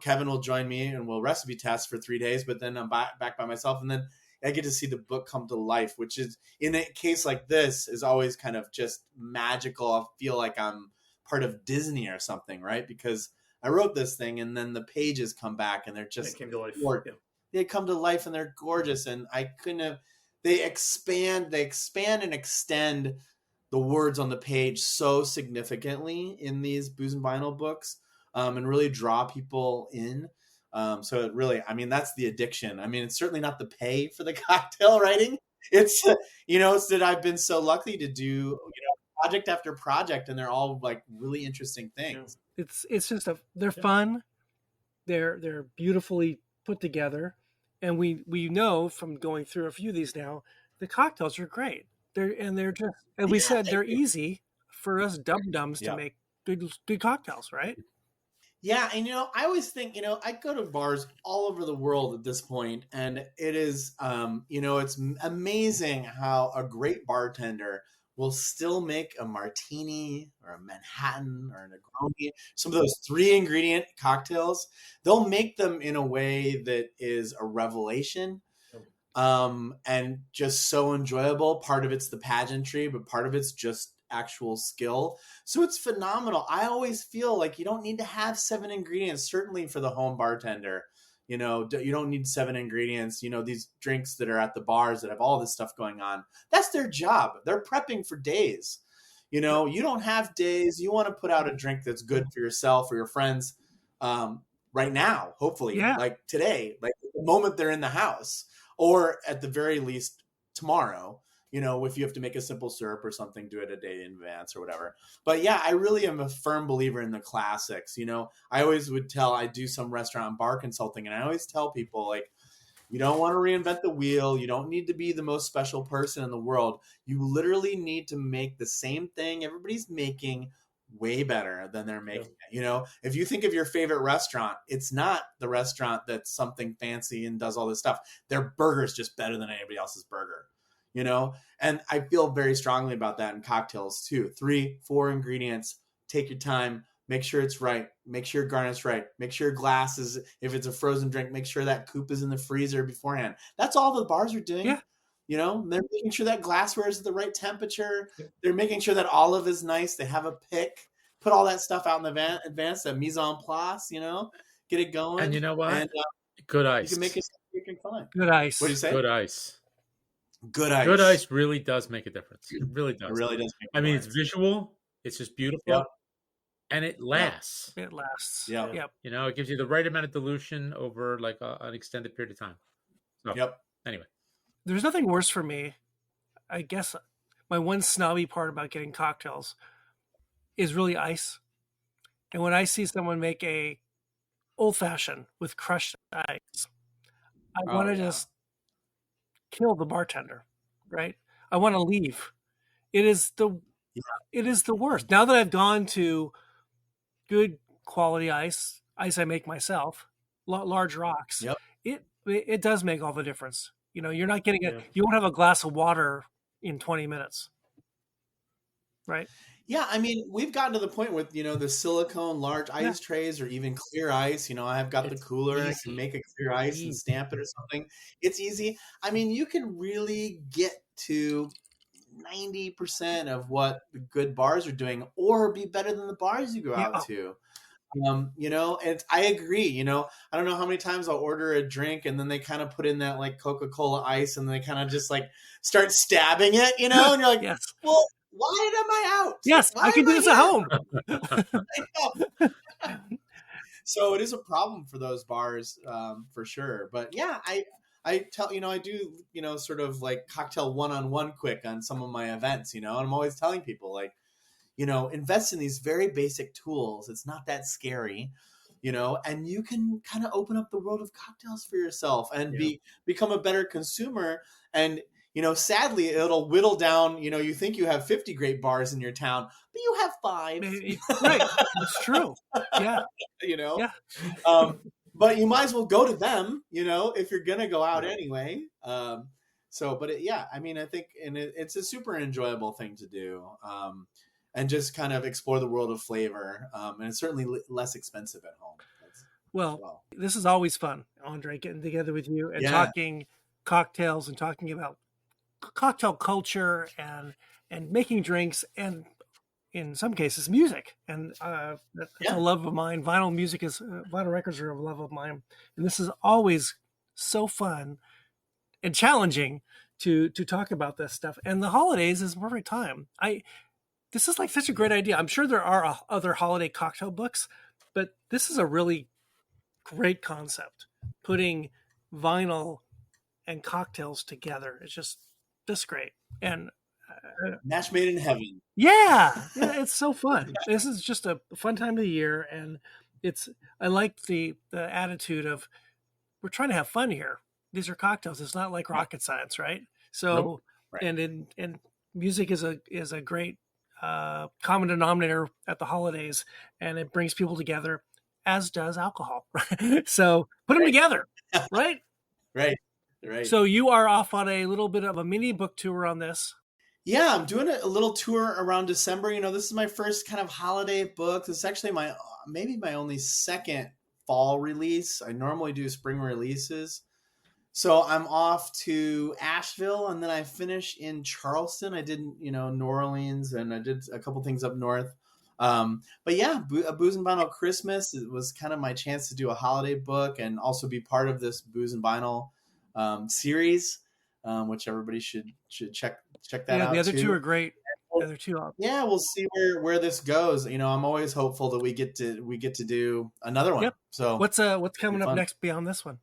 Speaker 3: Kevin will join me and we'll recipe test for 3 days, but then I'm back by myself. And then I get to see the book come to life, which is, in a case like this, is always kind of just magical. I feel like I'm part of Disney or something, right? Because I wrote this thing and then the pages come back and they're just,
Speaker 4: they came to life.
Speaker 3: Yeah. They come to life and they're gorgeous. And I couldn't have, they expand and extend the words on the page so significantly in these Booze and Vinyl books, and really draw people in. So it really, that's the addiction. It's certainly not the pay for the cocktail writing. It's, it's that I've been so lucky to do, project after project, and they're all like really interesting things.
Speaker 1: It's just they're fun. They're beautifully put together. And we know from going through a few of these now, the cocktails are great. They're just, and we said they're easy for us dum-dums to make good cocktails, right?
Speaker 3: Yeah, and I always think, I go to bars all over the world at this point, and it is, it's amazing how a great bartender will still make a martini or a Manhattan or a Negroni, some of those 3-ingredient cocktails. They'll make them in a way that is a revelation, and just so enjoyable. Part of it's the pageantry, but part of it's just actual skill. So it's phenomenal. I always feel like you don't need to have 7 ingredients, certainly for the home bartender. You don't need 7 ingredients. These drinks that are at the bars that have all this stuff going on, that's their job. They're prepping for days. You don't have days. You want to put out a drink that's good for yourself or your friends right now, hopefully, like today, like the moment they're in the house, or at the very least tomorrow. If you have to make a simple syrup or something, do it a day in advance or whatever. But yeah, I really am a firm believer in the classics. I always I do some restaurant and bar consulting, and I always tell people, like, you don't want to reinvent the wheel. You don't need to be the most special person in the world. You literally need to make the same thing everybody's making way better than they're making it. If you think of your favorite restaurant, it's not the restaurant that's something fancy and does all this stuff. Their burger's just better than anybody else's burger. And I feel very strongly about that in cocktails too. 3, 4 ingredients, take your time, make sure it's right, make sure your garnish right, make sure your glass is, if it's a frozen drink, make sure that coupe is in the freezer beforehand. That's all the bars are doing.
Speaker 1: Yeah.
Speaker 3: They're making sure that glassware is at the right temperature. They're making sure that olive is nice. They have a pick, put all that stuff out in advance, that mise en place, get it going.
Speaker 2: And you know what? Good ice.
Speaker 3: You can make it freaking fun.
Speaker 1: Good ice.
Speaker 3: What do you say?
Speaker 2: Good ice.
Speaker 3: Good ice.
Speaker 2: Good ice really does make a difference. It really does.
Speaker 3: It really does make a
Speaker 2: I mean, it's
Speaker 3: difference.
Speaker 2: visual. It's just beautiful.
Speaker 3: Yep.
Speaker 2: And it lasts.
Speaker 1: It lasts.
Speaker 3: Yep.
Speaker 1: Yep.
Speaker 2: You know, it gives you the right amount of dilution over like an extended period of time. So,
Speaker 3: Yep.
Speaker 2: Anyway.
Speaker 1: There's nothing worse for me. I guess my one snobby part about getting cocktails is really ice. And when I see someone make a old fashioned with crushed ice, I want to just kill the bartender, right? I want to leave. It is the worst. Now that I've gone to good quality ice I make myself, large rocks.
Speaker 3: Yep.
Speaker 1: It does make all the difference. You know, you're not getting you won't have a glass of water in 20 minutes. Right?
Speaker 3: Yeah, I mean, we've gotten to the point with, you know, the silicone large ice trays or even clear ice. You know, I've got the cooler and I can make a clear ice and stamp it or something. It's easy. I mean, you can really get to 90% of what the good bars are doing or be better than the bars you go out to. You know, and I agree, you know, I don't know how many times I'll order a drink and then they kind of put in that like Coca-Cola ice and they kind of just like start stabbing it, you know, and you're like, well, why am I out?
Speaker 1: Yes,
Speaker 3: why
Speaker 1: I can do this at home.
Speaker 3: So it is a problem for those bars, for sure. But yeah, I tell, you know, I do, you know, sort of like cocktail one-on-one quick on some of my events, you know, and I'm always telling people like, you know, invest in these very basic tools. It's not that scary, you know, and you can kind of open up the world of cocktails for yourself and become a better consumer. And, you know, sadly, it'll whittle down, you know, you think you have 50 great bars in your town, but you have 5.
Speaker 1: Right. It's true. Yeah.
Speaker 3: You know?
Speaker 1: Yeah.
Speaker 3: But you might as well go to them, you know, if you're going to go out anyway. I mean, I think, and it's a super enjoyable thing to do. And just kind of explore the world of flavor. And it's certainly less expensive at home.
Speaker 1: Well, this is always fun, Andre, getting together with you and talking cocktails and talking about cocktail culture and making drinks and in some cases music. And that's a love of mine. Vinyl records are a love of mine. And this is always so fun and challenging to talk about this stuff. And the holidays is a perfect time. This is like such a great idea. I'm sure there are other holiday cocktail books, but this is a really great concept. Putting vinyl and cocktails together. It's just great. And
Speaker 3: match made in heaven.
Speaker 1: Yeah, it's so fun. This is just a fun time of the year. And I like the attitude of we're trying to have fun here. These are cocktails. It's not like rocket science, right? So, and music is a great common denominator at the holidays, and it brings people together, as does alcohol. So put them together, right?
Speaker 3: Right.
Speaker 1: So you are off on a little bit of a mini book tour on this.
Speaker 3: Yeah, I'm doing a little tour around December. You know, this is my first kind of holiday book. This is actually maybe my only second fall release. I normally do spring releases. So I'm off to Asheville, and then I finish in Charleston. I did, you know, New Orleans, and I did a couple things up north. But yeah, a Booze and Vinyl Christmas, it was kind of my chance to do a holiday book and also be part of this Booze and Vinyl series, which everybody should check that out.
Speaker 1: The other
Speaker 3: too.
Speaker 1: Two are great. The other two are.
Speaker 3: Yeah, we'll see where this goes. You know, I'm always hopeful that we get to do another one. Yep. So
Speaker 1: what's coming up next beyond this one?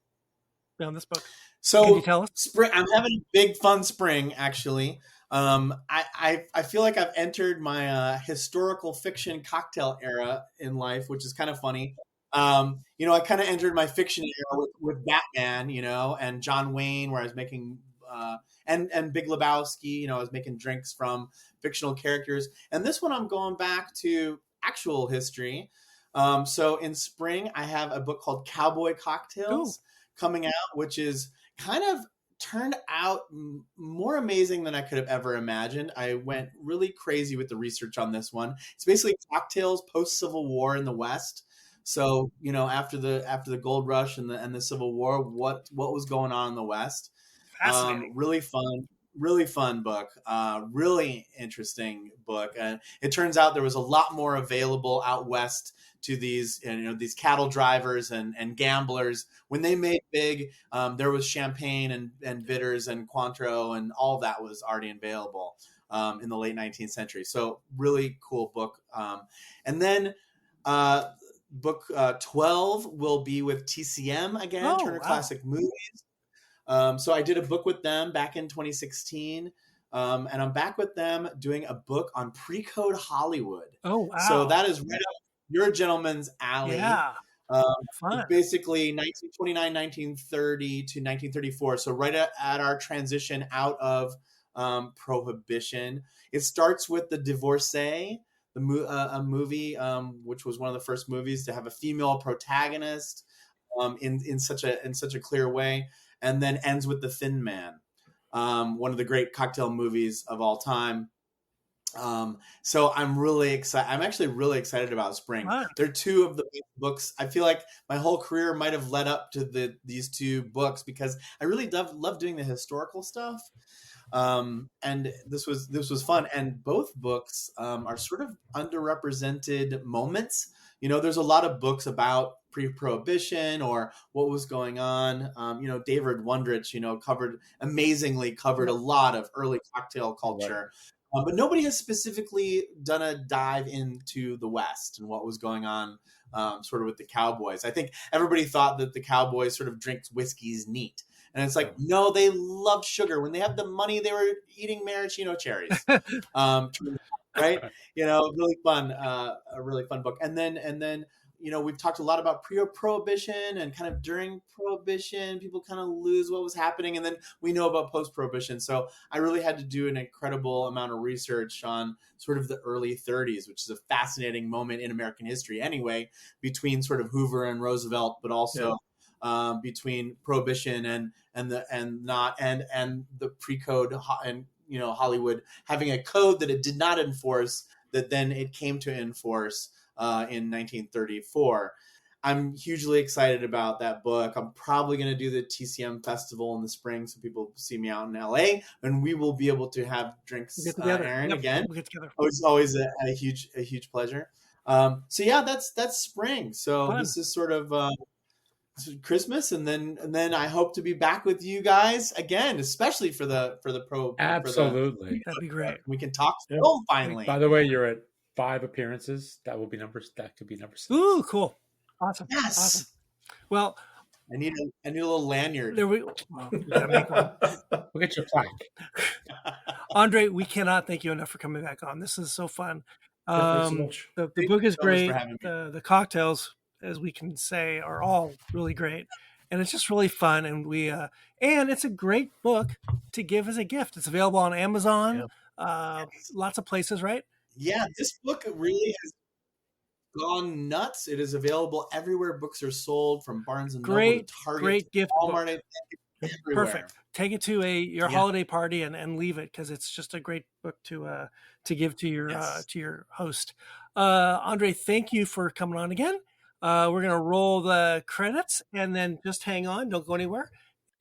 Speaker 1: Beyond this book.
Speaker 3: So
Speaker 1: can you tell us?
Speaker 3: Spring, I'm having a big fun spring, actually. I feel like I've entered my historical fiction cocktail era in life, which is kind of funny. You know, I kind of entered my fiction era with Batman, you know, and John Wayne, where I was making and Big Lebowski, you know, I was making drinks from fictional characters. And this one I'm going back to actual history. So in spring, I have a book called Cowboy Cocktails coming out, which is kind of turned out more amazing than I could have ever imagined. I went really crazy with the research on this one. It's basically cocktails post-Civil War in the West. So, you know, after the gold rush and the Civil War, what was going on in the West?
Speaker 1: Fascinating.
Speaker 3: Really fun, really fun book, really interesting book. And it turns out there was a lot more available out west to these, these cattle drivers and gamblers. When they made big, there was champagne and bitters and Cointreau and all of that was already available in the late 19th century. So really cool book. And then book 12 will be with TCM again, Turner Classic Movies. So I did a book with them back in 2016. And I'm back with them doing a book on pre-code Hollywood.
Speaker 1: Oh, wow.
Speaker 3: So that is right up your gentleman's alley.
Speaker 1: Yeah.
Speaker 3: Basically 1929, 1930 to 1934. So right at our transition out of Prohibition. It starts with The Divorcee, a movie which was one of the first movies to have a female protagonist in such a clear way, and then ends with The Thin Man, one of the great cocktail movies of all time. So I'm really excited. I'm actually really excited about spring.
Speaker 1: Wow.
Speaker 3: They're two of the books. I feel like my whole career might have led up to these two books because I really love doing the historical stuff. And this was fun. And both books are sort of underrepresented moments. There's a lot of books about pre-prohibition or what was going on. David Wondrich, amazingly covered a lot of early cocktail culture. Right. But nobody has specifically done a dive into the West and what was going on sort of with the cowboys. I think everybody thought that the cowboys sort of drink whiskey's neat. And it's like, no, they love sugar. When they have the money, they were eating maraschino cherries. Right? Really fun, a really fun book. And then, we've talked a lot about pre-prohibition and kind of during prohibition, people kind of lose what was happening. And then we know about post-prohibition. So I really had to do an incredible amount of research on sort of the early 30s, which is a fascinating moment in American history anyway, between sort of Hoover and Roosevelt, but also between prohibition and the pre-code and Hollywood having a code that it did not enforce that then it came to enforce in 1934. I'm hugely excited about that book. I'm probably going to do the TCM festival in the spring, so people see me out in LA, and we will be able to have drinks, Aaron, again. We'll get together. It's always a huge pleasure. So yeah, that's spring. So fun. This is sort of Christmas, and then I hope to be back with you guys again, especially for the pro.
Speaker 2: Absolutely,
Speaker 1: that'd be great.
Speaker 3: We can talk film finally.
Speaker 2: By the way, you're at 5 appearances. That could be number 6.
Speaker 1: Ooh, cool, awesome.
Speaker 3: Yes.
Speaker 1: Awesome. Well,
Speaker 3: I need a little lanyard.
Speaker 1: There we gotta make one.
Speaker 2: We'll get your plaque.
Speaker 1: Andre, we cannot thank you enough for coming back on. This is so fun. The book is great. The cocktails, as we can say, are all really great, and it's just really fun. And and it's a great book to give as a gift. It's available on Amazon, lots of places, right?
Speaker 3: Yeah, this book really has gone nuts. It is available everywhere books are sold, from Barnes and Noble to Target,
Speaker 1: great gift
Speaker 3: Walmart, everywhere.
Speaker 1: Perfect. Take it to your holiday party and leave it, because it's just a great book to give to your host. Andre, thank you for coming on again. We're going to roll the credits and then just hang on. Don't go anywhere.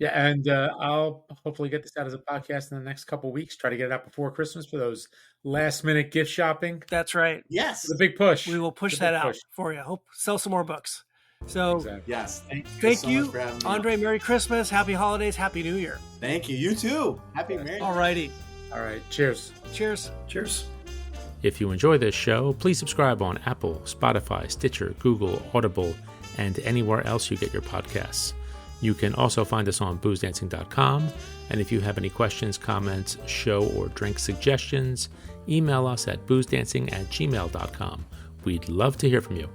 Speaker 2: Yeah, and I'll hopefully get this out as a podcast in the next couple of weeks. Try to get it out before Christmas for those last-minute gift shopping.
Speaker 1: That's right.
Speaker 3: Yes.
Speaker 2: The big push.
Speaker 1: We will push that out for you. Hope sell some more books. So,
Speaker 3: yes.
Speaker 1: Thank
Speaker 3: so
Speaker 1: you
Speaker 3: much for having me.
Speaker 1: Andre, Merry Christmas, Happy Holidays, Happy New Year.
Speaker 3: Thank you. You too. Happy Merry.
Speaker 1: All righty.
Speaker 2: All right. Cheers.
Speaker 1: Cheers.
Speaker 4: Cheers.
Speaker 2: If you enjoy this show, please subscribe on Apple, Spotify, Stitcher, Google, Audible, and anywhere else you get your podcasts. You can also find us on boozdancing.com. And if you have any questions, comments, show or drink suggestions, email us at boozdancing@gmail.com. We'd love to hear from you.